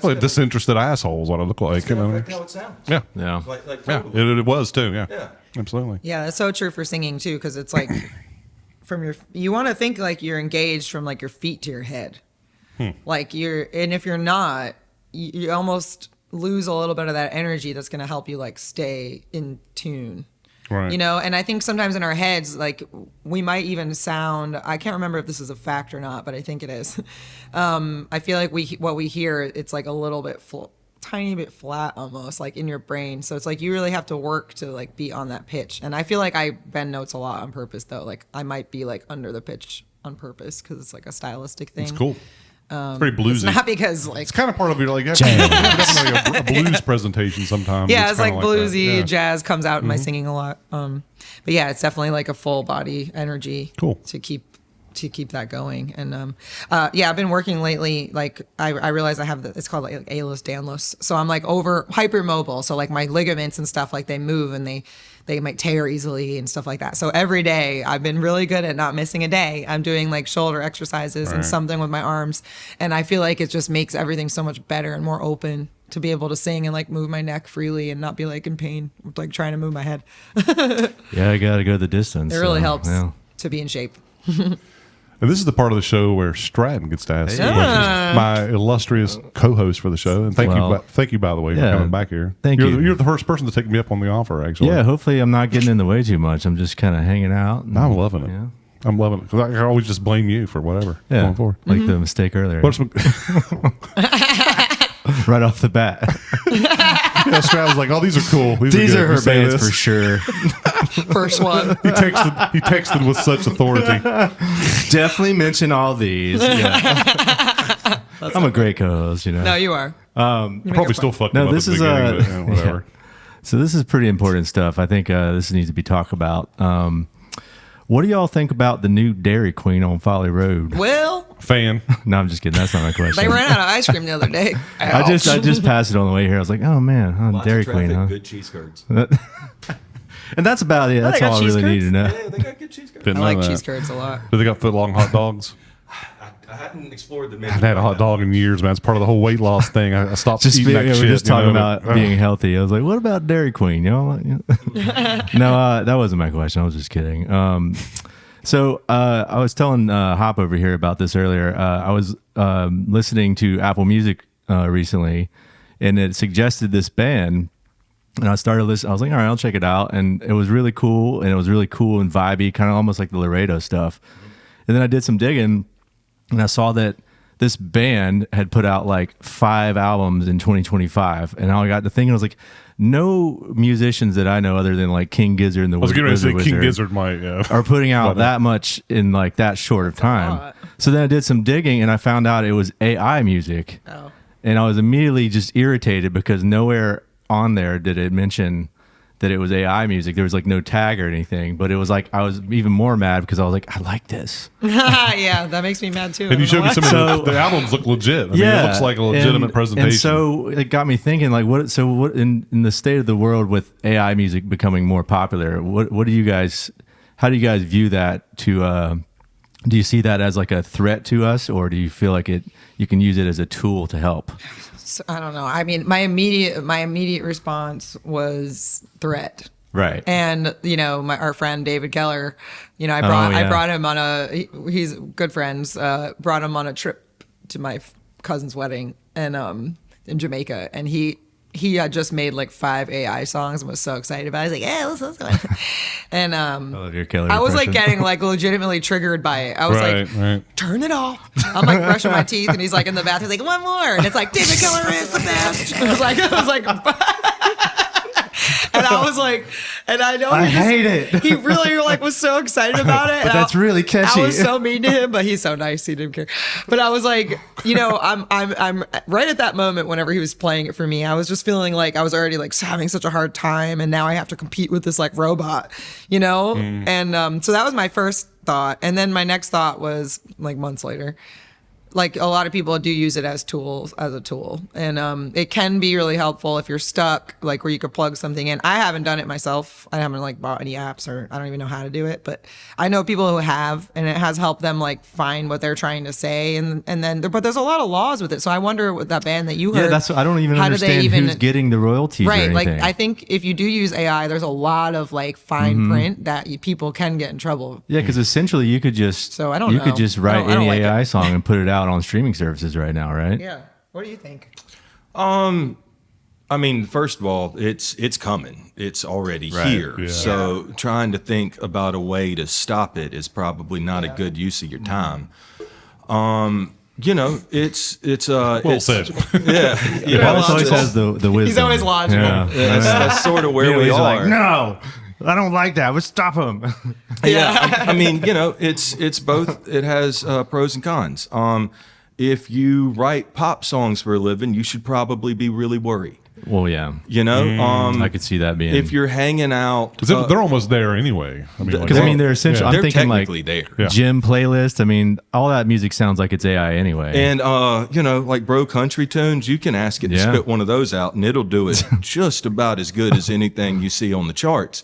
Like disinterested assholes, what I look like. It's going to affect how it sounds. Yeah. yeah. Like Yeah, totally. it was too. Yeah. Yeah. Absolutely. Yeah, that's so true for singing too, because it's like you want to think like you're engaged from like your feet to your head. Like and if you're not, you almost lose a little bit of that energy that's going to help you like stay in tune. Right. And I think sometimes in our heads, like we might even sound, I can't remember if this is a fact or not, but I think it is. I feel like what we hear, it's like a little bit tiny bit flat almost, like in your brain. So it's like you really have to work to like be on that pitch. And I feel like I bend notes a lot on purpose though. Like I might be like under the pitch on purpose because it's like a stylistic thing. It's cool. It's very bluesy. It's not because like It's kind of part of your, like, definitely a blues presentation sometimes. yeah, it's like kinda bluesy that. Yeah. jazz comes out in my singing a lot. But yeah, it's definitely like a full body energy. Cool. To keep that going. And yeah, I've been working lately. Like I realize I have it's called like A-list, Dan-list. So I'm like over hypermobile. So like my ligaments and stuff, like they move and they might tear easily and stuff like that. So every day I've been really good at not missing a day. I'm doing like shoulder exercises and something with my arms. And I feel like it just makes everything so much better and more open to be able to sing and like move my neck freely and not be like in pain, like trying to move my head. yeah, I got to go the distance. It really helps Yeah. to be in shape. And this is the part of the show where Stratton gets to ask Yeah. questions. My illustrious co-host for the show, and thank you by the way for yeah, coming back here. thank you. You're the first person to take me up on the offer, actually. Yeah, hopefully I'm not getting in the way too much. I'm just kind of hanging out. and- I'm loving it. Yeah. I'm loving it, because I always just blame you for whatever Yeah, going forward. like the mistake earlier. What's Right off the bat. Stratton's like, oh, these are cool. These good. are her You say bands this. for sure. First one. He texted with such authority. Definitely mention all these. Yeah. I'm a great co-host, No, you are. Probably still fucked No, him up this at is, the beginning, but, whatever. So this is pretty important stuff. I think this needs to be talked about. What do y'all think about the new Dairy Queen on Folly Road? Well, Fan. No, I'm just kidding. That's not my question. they ran out of ice cream the other day. I just passed it on the way here. I was like, oh man, Lots Dairy of traffic, Queen, huh? good cheese curds. And that's about it. That's got all I cheese really need to know. Yeah, they got good cheese curds. Didn't I know like that. cheese curds a lot. Do they got foot long hot dogs? I hadn't explored the menu. I haven't had a hot dog in years, man. It's part of the whole weight loss thing. I stopped Just eating that we're shit. just talking you know, about being healthy. I was like, what about Dairy Queen? You know? No, that wasn't my question. I was just kidding. So I was telling Hop over here about this earlier. I was listening to Apple Music recently, and it suggested this band. And I started listening. I was like, all right, I'll check it out. And it was really cool. And it was really cool and vibey, kind of almost like the Laredo stuff. And then I did some digging, and I saw that this band had put out like 5 albums in 2025. And I got to thinking, I was like, no musicians that I know other than like King Gizzard and the I was getting ready to say Wizard King Gizzard might, yeah. are putting out But, that much in like that short of time. lot. So then I did some digging, and I found out it was AI music. Oh. And I was immediately just irritated because nowhere on there did it mention that it was AI music. There was like no tag or anything, but it was like, I was even more mad because I was like, I like this. Yeah, that makes me mad too. And you showed me some of So- the albums look legit. I mean, it looks like a legitimate presentation. And so it got me thinking, like, what in the state of the world with AI music becoming more popular, what do you guys, how do you guys view that to, do you see that as like a threat to us, or do you feel like you can use it as a tool to help? So, I don't know. I mean, my immediate response was threat. Right. And our friend David Keller, I brought him on he's good friends. Brought him on a trip to my cousin's wedding and in Jamaica, and he had just made like 5 AI songs and was so excited about it. I was like, yeah, listen to it. And I love your Keller I was like impression. getting like legitimately triggered by it. I was right. turn it off. I'm like brushing my teeth, and he's like in the bathroom, he's like, one more, and it's like David Keller is the best. I was like, and I was like, and I know I hate it. He really like was so excited about it. But that's really catchy. I was so mean to him, but he's so nice. He didn't care. But I was like, I'm right at that moment. Whenever he was playing it for me, I was just feeling like I was already like having such a hard time, and now I have to compete with this like robot, And so that was my first thought, and then my next thought was like months later. Like a lot of people do use it as a tool, and it can be really helpful if you're stuck, like where you could plug something in. I haven't done it myself. I haven't like bought any apps, or I don't even know how to do it, but I know people who have, and it has helped them like find what they're trying to say, and then but there's a lot of laws with it. So I wonder with that band that you heard. Yeah, that's I don't even how do they understand who's getting the royalties or right? Like anything. I think if you do use AI, there's a lot of like fine print that people can get in trouble. Yeah, because essentially you could just So I don't you could know. just I write don't any like it. AI song and put it out on streaming services right now, right? Yeah. What do you think? I mean, first of all, it's coming. It's already Right. here. Yeah. So trying to think about a way to stop it is probably not a good use of your time. It's Well said. yeah. Wallace always has the wisdom. He's always logical. Yeah. That's sort of where we He's are. like, no, I don't like that. Let's stop him. Yeah, I mean, it's both. It has pros and cons. If you write pop songs for a living, you should probably be really worried. Well, yeah, I I could see that being. if you're hanging out, 'Cause they're almost there anyway. I mean, because I mean, they're essential. I'm they're thinking like technically there. Yeah. gym playlist. I mean, all that music sounds like it's AI anyway. And like bro country tunes, you can ask it to Yeah. spit one of those out, and it'll do it just about as good as anything you see on the charts.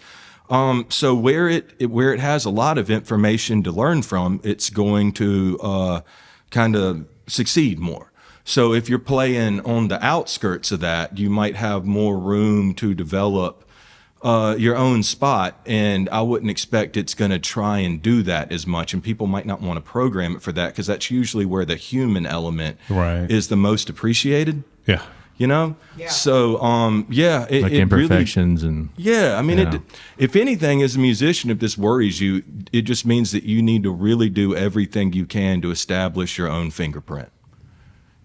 So where it has a lot of information to learn from, it's going to kind of succeed more. So if you're playing on the outskirts of that, you might have more room to develop your own spot, and I wouldn't expect it's going to try and do that as much. And people might not want to program it for that, because that's usually where the human element Right. is the most appreciated. Yeah. Yeah. So it, like it imperfections and yeah, I mean, Yeah. if anything, as a musician, if this worries you, it just means that you need to really do everything you can to establish your own fingerprint.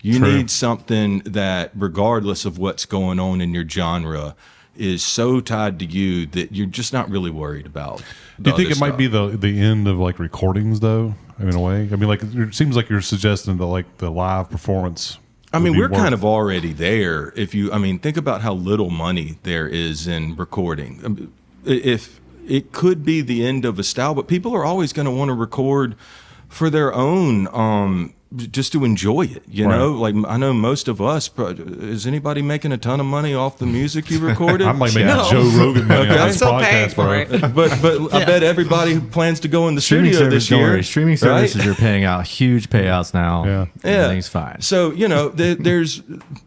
You True. need something that, regardless of what's going on in your genre, is so tied to you that you're just not really worried about. Do you think it might be the end of like recordings though? In a way, I mean, like it seems like you're suggesting that like the live performance. I would mean, be we're kind worth- of already there. Think about how little money there is in recording. If it could be the end of a style, but people are always going to want to record for their own, just to enjoy it, you know? Like, I know most of us, is anybody making a ton of money off the music you recorded? I'm like making No. Joe Rogan money Okay. on I'm this still paying podcast, for bro. it. But I bet everybody who plans to go in the Streaming studio service, this don't year. worry. Streaming right? services are paying out huge payouts now. Yeah. Everything's fine. So, you know, there's,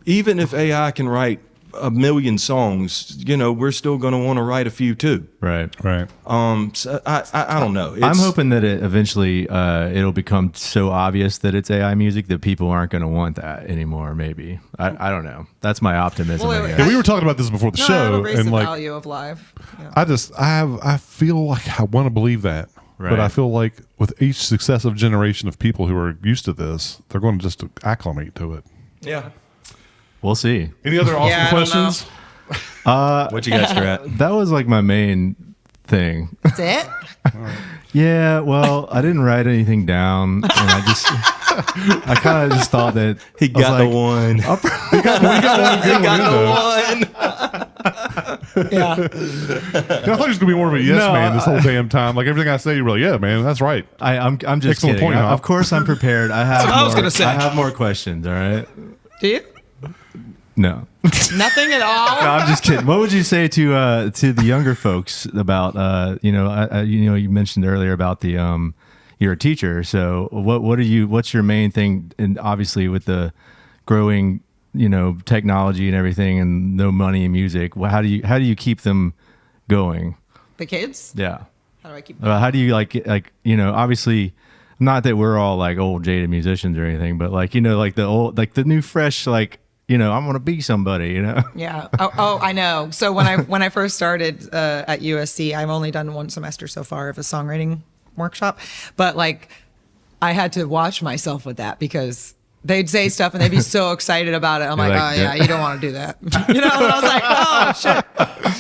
even if AI can write a million songs, you know, we're still going to want to write a few too. Right. Right. So I don't know. I'm hoping that it eventually it'll become so obvious that it's AI music that people aren't going to want that anymore. Maybe I don't know. That's my optimism. Well, I it- guess. Yeah, we were talking about this before the No, show, it'll raise and the like, value of live. Yeah. I feel like I want to believe that, but Right. I feel like with each successive generation of people who are used to this, they're going to just acclimate to it. Yeah. We'll see. Any other awesome Yeah, I don't questions? What you got, Strat? That was like my main thing. That's it. Yeah, well, I didn't write anything down, and I kind of just thought that He I was got the like, one. We got one good one in, though. Yeah. Yeah, I thought he was gonna be more of a yes No, man this whole damn time. Like everything I say, you're like, yeah, man, that's right. I'm just Excellent kidding. point, Hop. Of course, I'm prepared. I have. what I was more- gonna say. I have more questions. All right. Do you? No. Nothing at all. No, I'm just kidding. What would you say to the younger folks about you mentioned earlier about the you're a teacher, so what's your main thing? And obviously with the growing technology and everything and no money in music, how do you keep them going? The kids? Yeah. How do I keep? How do you obviously not that we're all like old jaded musicians or anything, but like the old the new fresh I'm gonna be somebody, Yeah. Oh, I know. So when I first started at USC, I've only done one semester so far of a songwriting workshop, but like I had to watch myself with that because they'd say stuff and they'd be so excited about it. I'm like, like, oh yeah, you don't want to do that. And I was like, oh shit.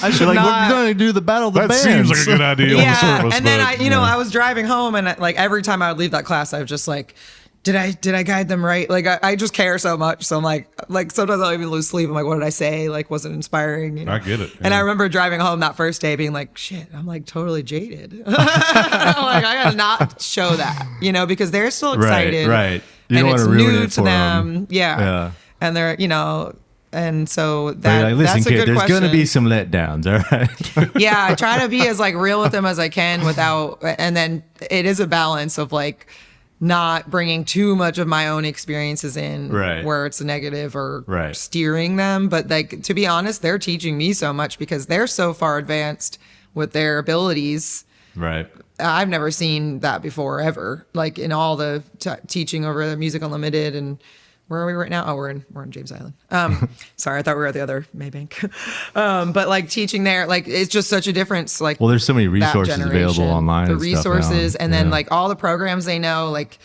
I should not- we're gonna do the battle of the That bands. seems like a good idea on the Yeah. surface. And then but, I was driving home and like every time I would leave that class, I was just like, did I guide them right? Like I just care so much. So I'm like sometimes I'll even lose sleep. I'm like, what did I say? Like, was it inspiring? I get it, And yeah. I remember driving home that first day being like, shit, I'm like totally jaded. I'm like, I gotta not show that, because they're still excited. Right. You And don't it's want to ruin new it to for them. Yeah. Yeah. And they're, and so But that, like, listen, that's a kid, good there's question. gonna be some letdowns, all right? Yeah, I try to be as like real with them as I can without, and then it is a balance of like not bringing too much of my own experiences in Right. where it's a negative or Right. steering them. But like, to be honest, they're teaching me so much because they're so far advanced with their abilities. Right. I've never seen that before ever. Like in all the teaching over the Music Unlimited and where are we right now? Oh, we're in James Island. Sorry, I thought we were at the other Maybank. But like teaching there, like it's just such a difference. Like Well, there's so many that resources available generation, online. The and stuff now. resources, and then Yeah. like all the programs they know. Like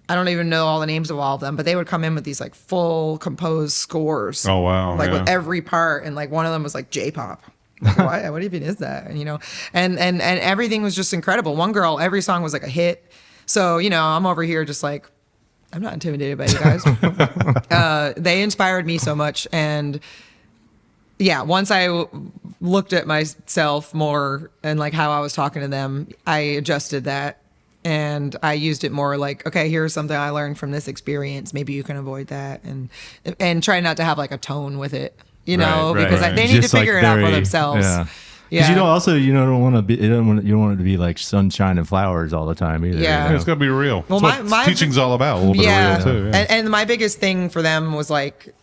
I don't even know all the names of all of them, but they would come in with these like full composed scores. Oh, wow, Like with yeah. every part, and like one of them was like J-pop. Like, what even is that? And and everything was just incredible. One girl, every song was like a hit. So I'm over here just like, I'm not intimidated by you guys. They inspired me so much, and yeah, once I looked at myself more and like how I was talking to them, I adjusted that. And I used it more like, okay, here's something I learned from this experience. Maybe you can avoid that, and try not to have like a tone with it, Right, because right. they need to Just, like, figure it out for very- themselves. Yeah. Yeah. Because you don't also don't want to be you don't want it to be like sunshine and flowers all the time either. Yeah. Yeah, it's got to be real. Well, That's what my- teaching's all about. A little bit Yeah. of real too. Yeah. And my biggest thing for them was like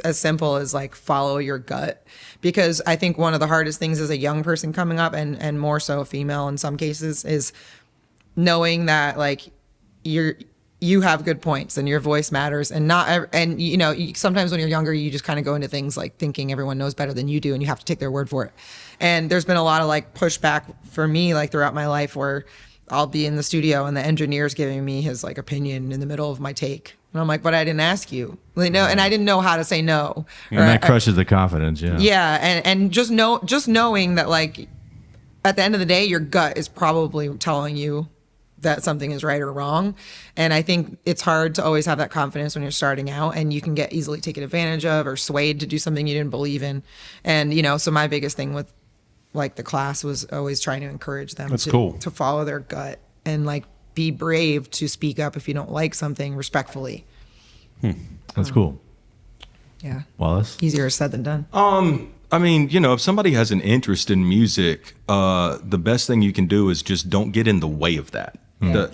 as simple as like follow your gut, because I think one of the hardest things as a young person coming up, and more so a female in some cases, is knowing that like you have good points and your voice matters, and sometimes when you're younger you just kind of go into things like thinking everyone knows better than you do and you have to take their word for it. And there's been a lot of like pushback for me like throughout my life where I'll be in the studio and the engineer's giving me his like opinion in the middle of my take, and I'm like, but I didn't ask you, and I didn't know how to say no. And that crushes the confidence. Yeah. Yeah, and just knowing that like at the end of the day your gut is probably telling you that something is right or wrong. And I think it's hard to always have that confidence when you're starting out, and you can get easily taken advantage of or swayed to do something you didn't believe in. And so my biggest thing with like the class was always trying to encourage them That's cool. to follow their gut and like be brave to speak up if you don't like something respectfully. That's cool. Yeah. Wallace? Easier said than done. I mean, if somebody has an interest in music, the best thing you can do is just don't get in the way of that.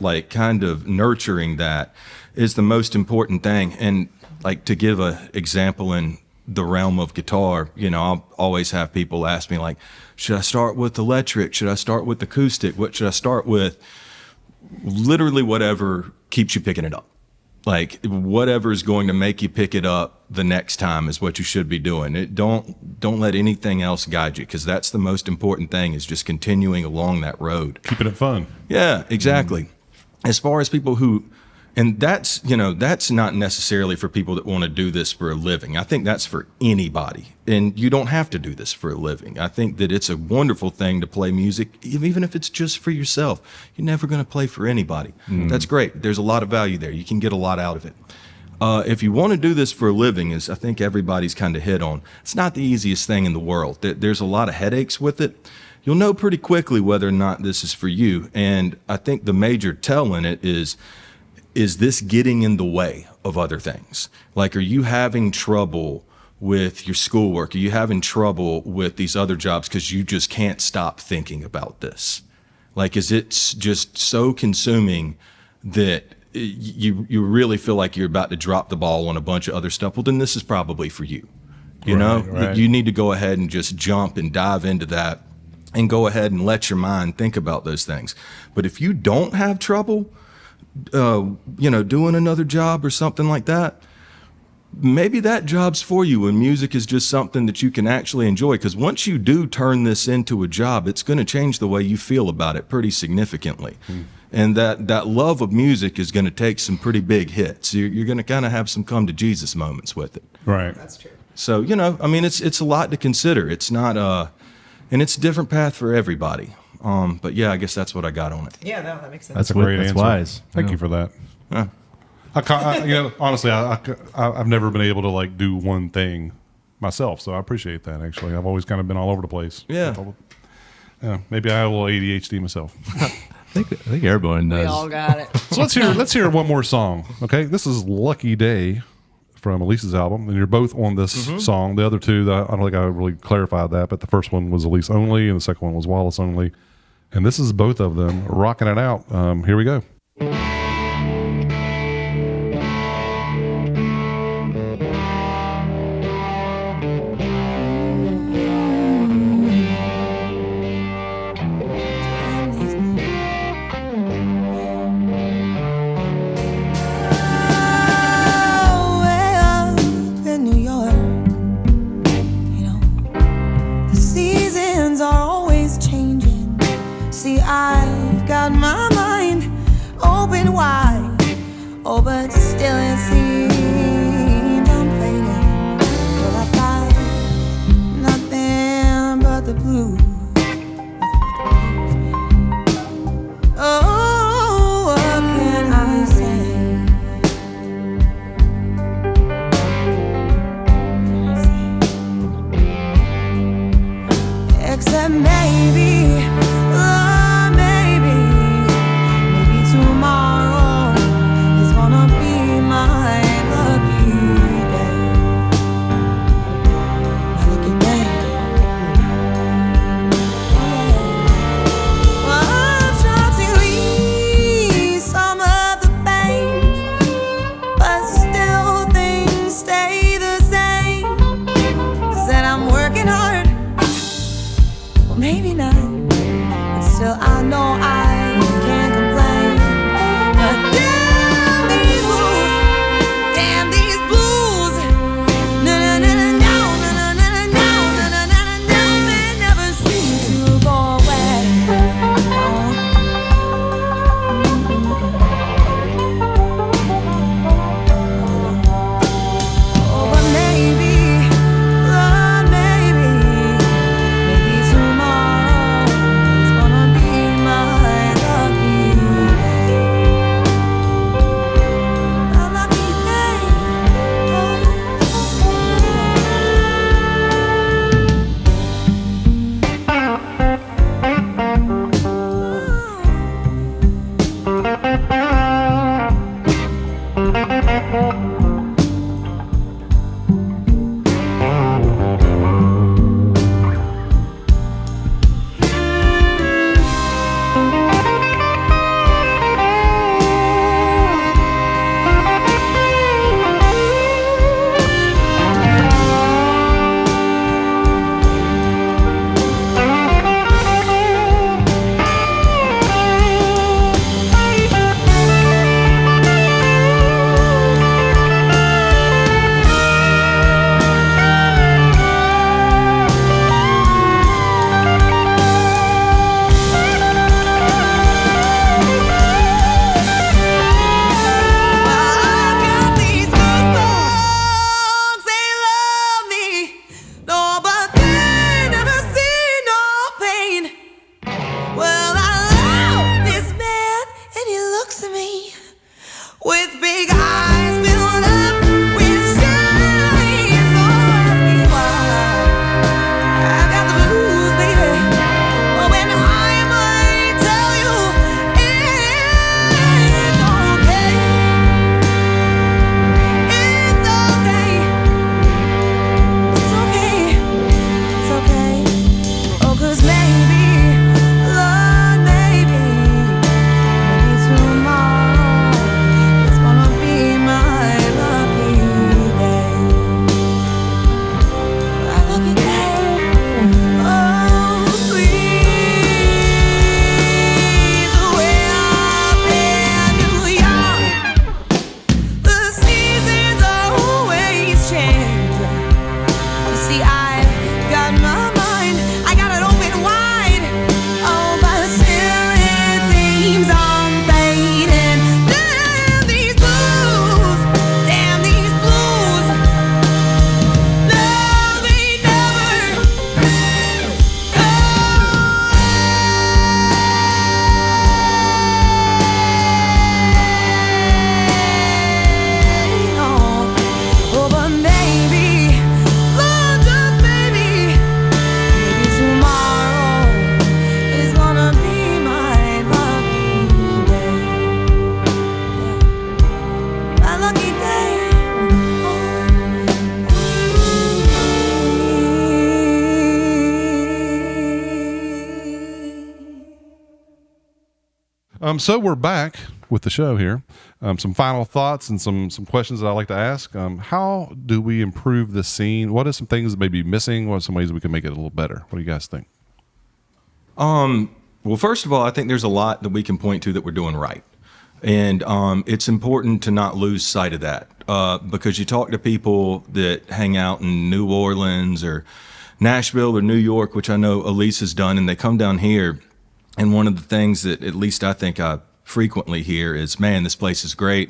Like kind of nurturing that is the most important thing. And like to give an example in the realm of guitar, I'll always have people ask me like, should I start with electric? Should I start with acoustic? What should I start with? Literally whatever keeps you picking it up. Like whatever is going to make you pick it up the next time is what you should be doing. Don't let anything else guide you, because that's the most important thing, is just continuing along that road. Keeping it fun. Yeah, exactly. As far as people who, and that's not necessarily for people that want to do this for a living. I think that's for anybody. And you don't have to do this for a living. I think that it's a wonderful thing to play music, even if it's just for yourself. You're never going to play for anybody. That's great. There's a lot of value there. You can get a lot out of it. If you want to do this for a living, as I think everybody's kind of hit on, it's not the easiest thing in the world. There's a lot of headaches with it. You'll know pretty quickly whether or not this is for you. And I think the major tell in it is this getting in the way of other things? Like, are you having trouble with your schoolwork? Are you having trouble with these other jobs because you just can't stop thinking about this? Like, is it just so consuming that you really feel like you're about to drop the ball on a bunch of other stuff? Well, then this is probably for you. Right. You need to go ahead and just jump and dive into that and go ahead and let your mind think about those things. But if you don't have trouble, doing another job or something like that, maybe that job's for you, and music is just something that you can actually enjoy. Because once you do turn this into a job, it's going to change the way you feel about it pretty significantly. And that love of music is going to take some pretty big hits. You're going to kind of have some come to Jesus moments with it. Right. That's true. So, it's a lot to consider. It's not, and it's a different path for everybody. But yeah, I guess that's what I got on it. Yeah, no, that makes sense. That's a great answer. Wise. Thank you for that. Honestly, I've never been able to like do one thing myself, so I appreciate that. Actually, I've always kind of been all over the place. Yeah. Maybe I have a little ADHD myself. I think everyone does. We all got it. So let's hear one more song. Okay, this is "Lucky Day" from Elise's album, and you're both on this song. The other two, I don't think I really clarified that, but the first one was Elise only, and the second one was Wallace only. And this is both of them rocking it out. Here we go. I've got my mind open wide, but still it seems I'm fading. Will I find nothing but the blues? Oh, what can I say? Except maybe So we're back with the show here. Some final thoughts and some questions that I like to ask. How do we improve the scene? What are some things that may be missing? What are some ways we can make it a little better? What do you guys think? Well, first of all, I think there's a lot that we can point to that we're doing right. And it's important to not lose sight of that because you talk to people that hang out in New Orleans or Nashville or New York, which I know Elise has done, and they come down here. And one of the things that at least I think I frequently hear is, man, this place is great.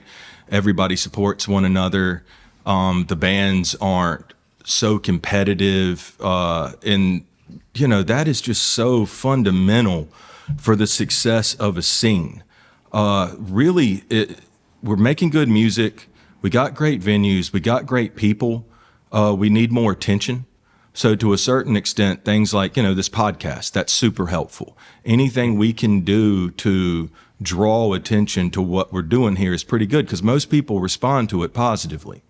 Everybody supports one another. The bands aren't so competitive. And, you know, that is just so fundamental for the success of a scene. Really, we're making good music. We got great venues. We got great people. We need more attention. So to a certain extent, things like, you know, this podcast, that's super helpful. Anything we can do to draw attention to what we're doing here is pretty good because most people respond to it positively.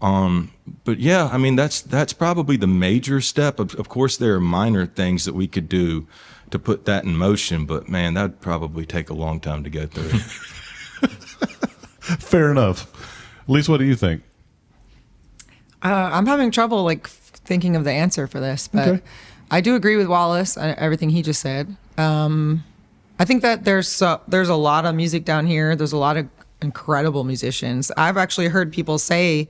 But yeah, I mean, that's probably the major step. Of course, there are minor things that we could do to put that in motion, but man, that'd probably take a long time to go through. Fair enough. Elise, what do you think? I'm having trouble like thinking of the answer for this, but Okay. I do agree with Wallace everything he just said. I think that there's a lot of music down here. There's a lot of incredible musicians. I've actually heard people say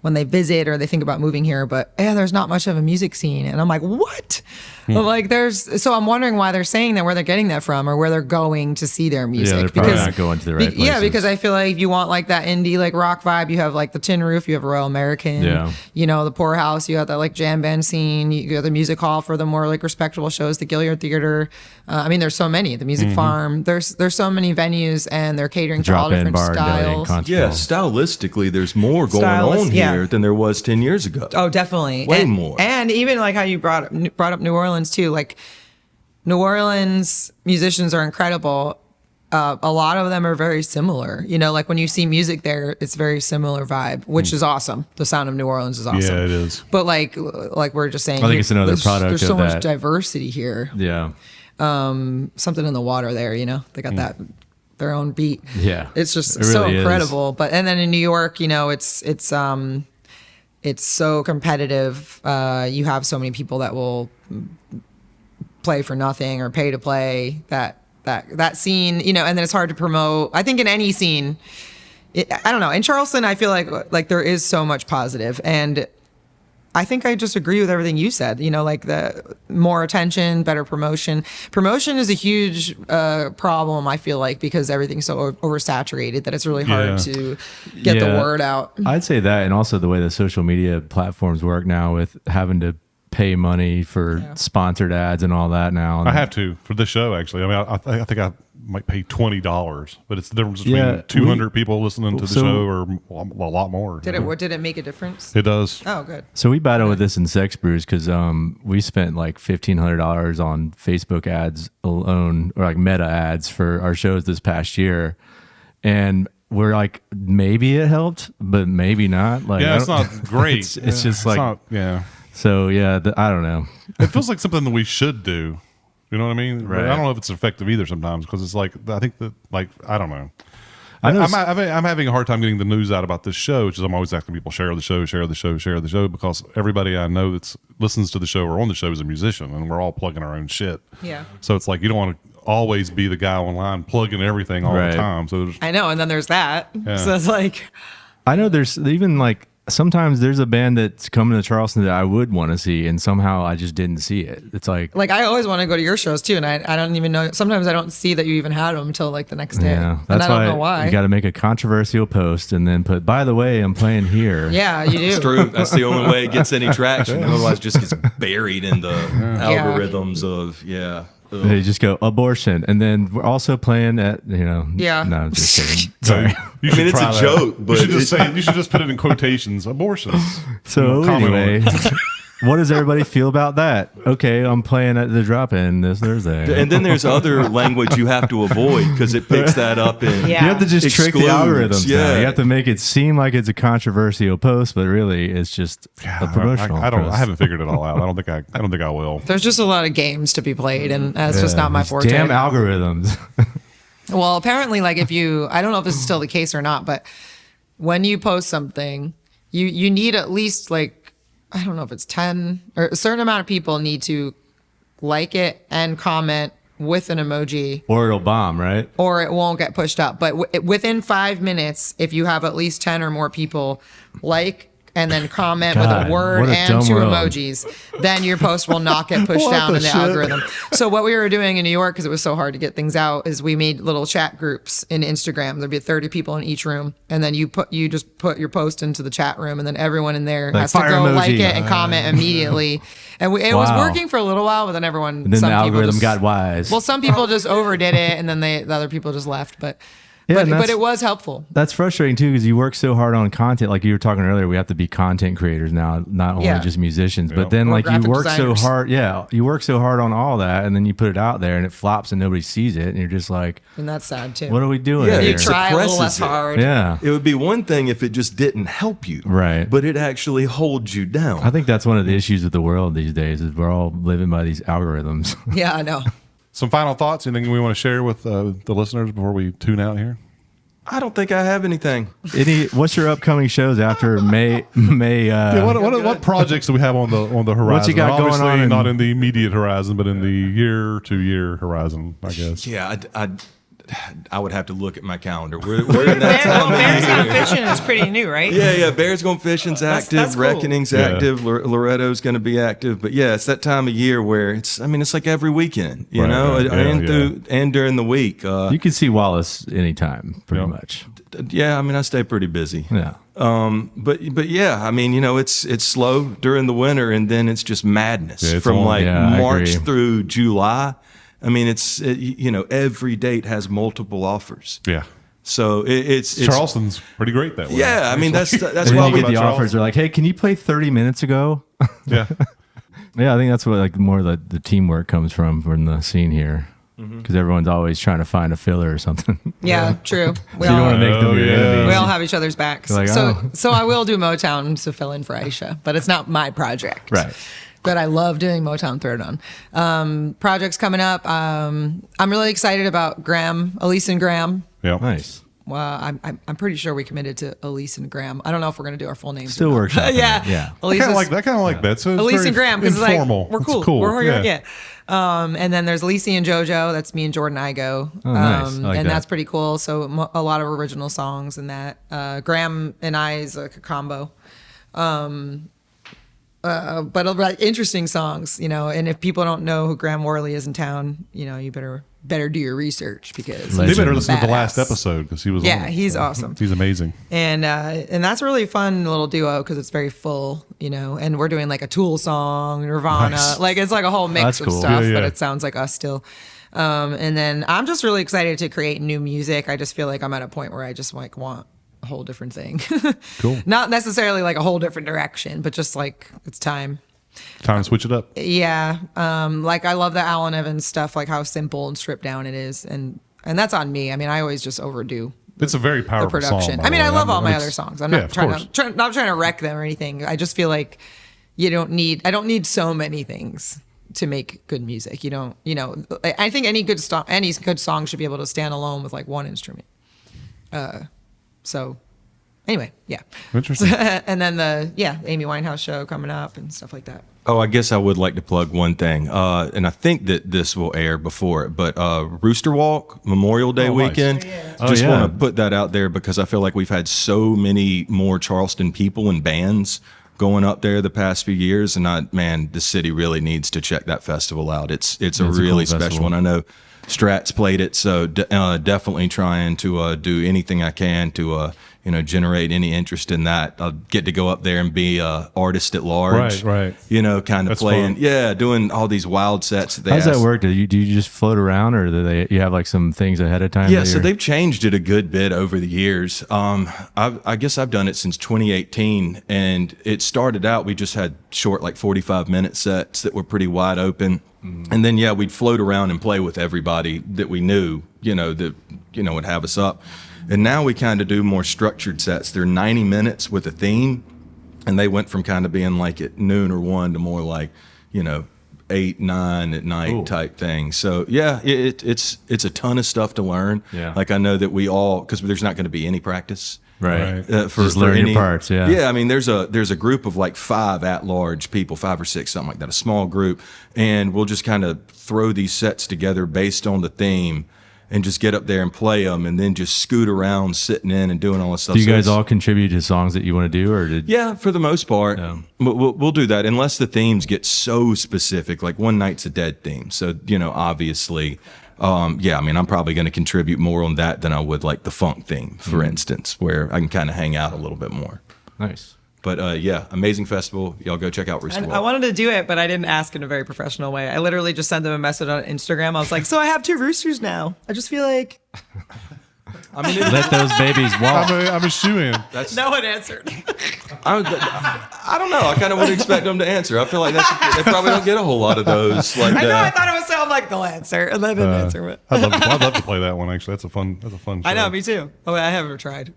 when they visit or they think about moving here, but there's not much of a music scene. And I'm like, what? I'm like, so I'm wondering why they're saying that, where they're getting that from, or where they're going to see their music. Yeah, they're probably not going to the right places. Yeah, because I feel like if you want like that indie like rock vibe, you have like the Tin Roof, you have Royal American, you know, the Poorhouse, you have that like jam band scene, you got the music hall for the more like respectable shows, the Gilliard Theater. I mean, there's so many, the Music Farm. There's so many venues, and they're catering to all different styles. Yeah, stylistically, there's more going on here than there was 10 years ago. Oh, definitely. Way more. And even like how you brought up New Orleans too. Like New Orleans musicians are incredible. A lot of them are very similar. You know, like when you see music there, it's very similar vibe, which is awesome. The sound of New Orleans is awesome. Yeah, it is. But like we're just saying, I think it's another product There's of so much that. diversity here. Yeah. Something in the water there. You know, they got that their own beat. Yeah. It's just It so really is. incredible. But and then in New York, you know, it's so competitive. You have so many people that will play for nothing or pay to play. That scene, you know, and then it's hard to promote. I think in any scene, I don't know. In Charleston, I feel like there is so much positive, and I think I just agree with everything you said. You know, like the more attention, better promotion. Promotion is a huge problem, I feel like, because everything's so oversaturated that it's really hard to get the word out. I'd say that, and also the way the social media platforms work now with having to pay money for sponsored ads and all that now. I have to for this show, actually. I mean, I think I might pay $20, but it's the difference between 200 people listening to the show or a lot more. Did it make a difference? It does. Oh, good. So we battle with this in Sex Brews because we spent like $1,500 on Facebook ads alone, or like meta ads for our shows this past year, and we're like, maybe it helped, but maybe not. Like, Yeah, it's not great. It's just like, not, so yeah, I don't know. It feels like something that we should do. You know what I mean? Right. But I don't know if it's effective either sometimes because it's like, I think that, like, I don't know. I know I'm having a hard time getting the news out about this show, which is I'm always asking people share the show because everybody I know that listens to the show or on the show is a musician, and we're all plugging our own shit. Yeah. So it's like you don't want to always be the guy online plugging everything all the time. So I know, and then there's that. So it's like, I know there's even like sometimes there's a band that's coming to Charleston that I would want to see, and somehow I just didn't see it. It's like I always want to go to your shows too, and I don't even know. Sometimes I don't see that you even had them until like the next day. Yeah, and that's I don't know why. You got to make a controversial post and then put, by the way, I'm playing here. Yeah, you do. It's true. That's the only way it gets any traction. Otherwise, it just gets buried in the algorithms of They just go abortion, and then we're also playing at No, I'm just kidding. Sorry. You I mean, it's try a that. joke, but you should just put it in quotations. Abortions. So Comment anyway, what does everybody feel about that? Okay, I'm playing at the drop-in this Thursday. And then there's other language you have to avoid because it picks that up and Yeah. You have to just trick the excludes, algorithms now. yeah. You have to make it seem like it's a controversial post, but really it's just a promotional I post. haven't figured it all out. I don't think I will. There's just a lot of games to be played, and that's just not my forte. Damn algorithms. Well, apparently, like if you, I don't know if this is still the case or not, but when you post something, you need at least like, I don't know if it's 10 or a certain amount of people need to like it and comment with an emoji, Or it'll bomb, right? or it won't get pushed up. But within 5 minutes, if you have at least 10 or more people like and then comment with God, a word what a and dumb 2 world. emojis, then your post will not get pushed down in the algorithm. So what we were doing in New York, because it was so hard to get things out, is we made little chat groups in Instagram. There'd be 30 people in each room, and then you just put your post into the chat room, and then everyone in there Like has to fire go emoji. like it and comment immediately. And it was Wow. working for a little while, but then everyone, And then some the people algorithm just- got wise. well, some people just overdid it, and then the other people just left. But Yeah, and but that's- it was helpful. That's frustrating too, because you work so hard on content. Like you were talking earlier, we have to be content creators now, not only Yeah. just musicians. But then, Or like you graphic work designers. so hard. Yeah, you work so hard on all that, and then you put it out there, and it flops, and nobody sees it, and you're just like, And that's sad too. "What are we doing Yeah, you here?" it's try a little suppresses less it. hard. Yeah, It would be one thing if it just didn't help you. Right. But it actually holds you down. I think that's one of the issues with the world these days is we're all living by these algorithms. Yeah, I know. Some final thoughts? Anything we want to share with the listeners before we tune out here? I don't think I have anything. What's your upcoming shows after May? Yeah, what projects do we have on the horizon? What you got going Obviously, on in- not in the immediate horizon, but in the year, 2-year horizon, I guess. Yeah, I would have to look at my calendar. We're in that Well, time Bears of Gone year. Fishing is pretty new, right? Yeah. Bears Gone Fishing's active. that's cool. Reckoning's Yeah. active. Loretto's going to be active. But yeah, it's that time of year where it's like every weekend, you Right, know, right. Yeah, and during the week. You can see Wallace anytime, pretty Yep. much. Yeah, I stay pretty busy. Yeah. But yeah, it's slow during the winter, and then it's just madness Yeah, it's from on. like Yeah, I March agree. through July. Every date has multiple offers. Yeah. So it's Charleston's pretty great that way. Yeah, that's And why then you we get the Charles. offers. They're like, "Hey, can you play 30 minutes ago?" Yeah. Yeah, I think that's what like more the teamwork comes from the scene here, because everyone's always trying to find a filler or something. Yeah, true. We So you don't want all, to make them Oh, your yeah. enemies. we all have each other's backs. Like, so oh. so I will do Motown to fill in for Aisha, but it's not my project. Right. But I love doing Motown Throwdown. Projects coming up. I'm really excited about Graham, Elise and Graham. Yeah. Nice. Well, I'm pretty sure we committed to Elise and Graham. I don't know if we're going to do our full names. Still or not. workshopping Yeah. it, yeah. I Elise kind of is- like that. Kind of like that. So it's Elise very and Graham because it's like informal. we're It's cool. cool. We're yeah. yeah. And then there's Elise and JoJo. That's me and Jordan Igo. Oh, nice. I like and that. that's pretty cool. So a lot of original songs in that. Graham and I is like a combo. But like interesting songs, you know. And if people don't know who Graham Worley is in town, you know, you better do your research because They he's better listen to the last badass. episode because he was. Yeah, on it. he's awesome. He's amazing. And that's a really fun little duo because it's very full, you know. And we're doing like a Tool song, Nirvana, Nice. like it's like a whole mix That's of cool. stuff, Yeah, but yeah. it sounds like us still. And then I'm just really excited to create new music. I just feel like I'm at a point where I just like want a whole different thing. Cool. Not necessarily like a whole different direction, but just like it's time. Time to switch it up. Yeah. Like I love the Alan Evans stuff, like how simple and stripped down it is, and that's on me. I mean, I always just overdo It's a very the powerful production. song. by I mean, the I way. love all my It's- other songs. I'm yeah, not of trying course. not trying to wreck them or anything. I just feel like I don't need so many things to make good music. You don't, you know, I think any good song should be able to stand alone with like one instrument. So anyway, yeah. Interesting. And then the Amy Winehouse show coming up and stuff like that. Oh, I guess I would like to plug one thing, and I think that this will air before it, but Rooster Walk Memorial Day Oh, nice. weekend. Oh, Just yeah. want to put that out there because I feel like we've had so many more Charleston people and bands going up there the past few years, and the city really needs to check that festival out. It's a cool really special festival. one. I know Strat's played it, so definitely trying to do anything I can to generate any interest in that. I'll get to go up there and be a artist at large. Right. You know, kind of That's playing, fun. doing all these wild sets. That they How does that ask- work? Do you just float around, or you have like some things ahead of time? Yeah, that so you're- they've changed it a good bit over the years. I guess I've done it since 2018, and it started out, we just had short, like 45-minute sets that were pretty wide open. And then, we'd float around and play with everybody that we knew, that would have us up. And now we kind of do more structured sets. They're 90 minutes with a theme, and they went from kind of being like at noon or 1 to more like, 8, 9 at night Ooh. type thing. So yeah, it's a ton of stuff to learn. Yeah. Like I know that we all, because there's not going to be any practice. Right. For learn any your parts. Yeah. Yeah. I mean, there's a group of like 5 at-large people, 5 or 6, something like that, a small group, and we'll just kind of throw these sets together based on the theme, and just get up there and play them, and then just scoot around, sitting in and doing all this stuff. Do you So guys it's- all contribute to songs that you want to do, or did? Yeah, for the most part, we'll do that unless the themes get so specific. Like One Night's a Dead theme, so obviously. Yeah, I mean, I'm probably going to contribute more on that than I would like the funk theme, for instance, where I can kind of hang out a little bit more. Nice. But yeah, amazing festival. Y'all go check out Rooster And Walk. I wanted to do it, but I didn't ask in a very professional way. I literally just sent them a message on Instagram. I was like, so I have 2 roosters now. I just feel like I mean, Let those babies walk. I'm a shoe-in. no one answered. I don't know. I kind of would expect them to answer. I feel like they probably don't get a whole lot of those. Like I know. I that. thought it was so. I'm like, they'll answer, and they didn't answer. But I'd love to play that one. Actually, that's a fun. Show. I know, me too. Oh, I haven't tried.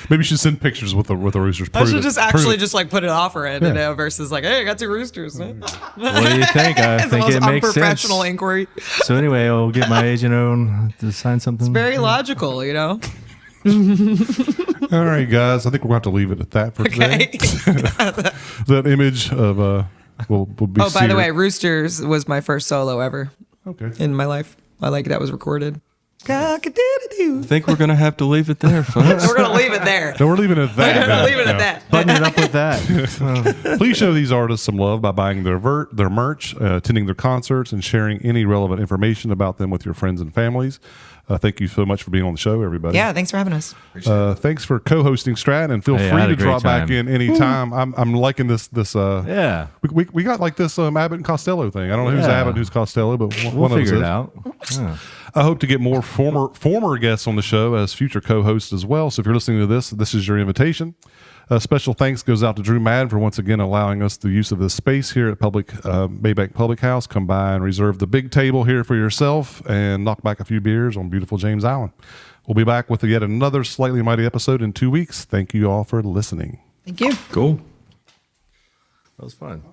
Maybe you should send pictures with the roosters. I Prove should it. just Prove actually it. just like put an offer in, versus like, hey, I got 2 roosters. What do you think? I It's the think most it makes sense. unprofessional inquiry. So anyway, I'll get my agent on to sign something. Very logical, All right, guys. I think we're going to have to leave it at that for Okay. today. That image of will be. Oh, by the seared. way, Roosters was my first solo ever Okay. in my life. That was recorded. I think we're gonna have to leave it there, folks. We're gonna leave it there. No, we're leaving it at that. We're gonna leave it No. at that. Button it up with that. Please show these artists some love by buying their merch, attending their concerts, and sharing any relevant information about them with your friends and families. Thank you so much for being on the show, everybody. Yeah, thanks for having us. Thanks for co-hosting Stratton, and feel Hey, I free had to a great drop back time. in anytime. I'm liking this. Yeah. We got like this Abbott and Costello thing. I don't know who's Yeah. Abbott and who's Costello, but one We'll of us figure is. it out. Yeah. I hope to get more former guests on the show as future co-hosts as well. So if you're listening to this is your invitation. Special thanks goes out to Drew Madden for once again allowing us the use of this space here at Baybank Public House. Come by and reserve the big table here for yourself and knock back a few beers on beautiful James Island. We'll be back with yet another Slightly Mighty episode in 2 weeks. Thank you all for listening. Thank you. Cool. That was fun.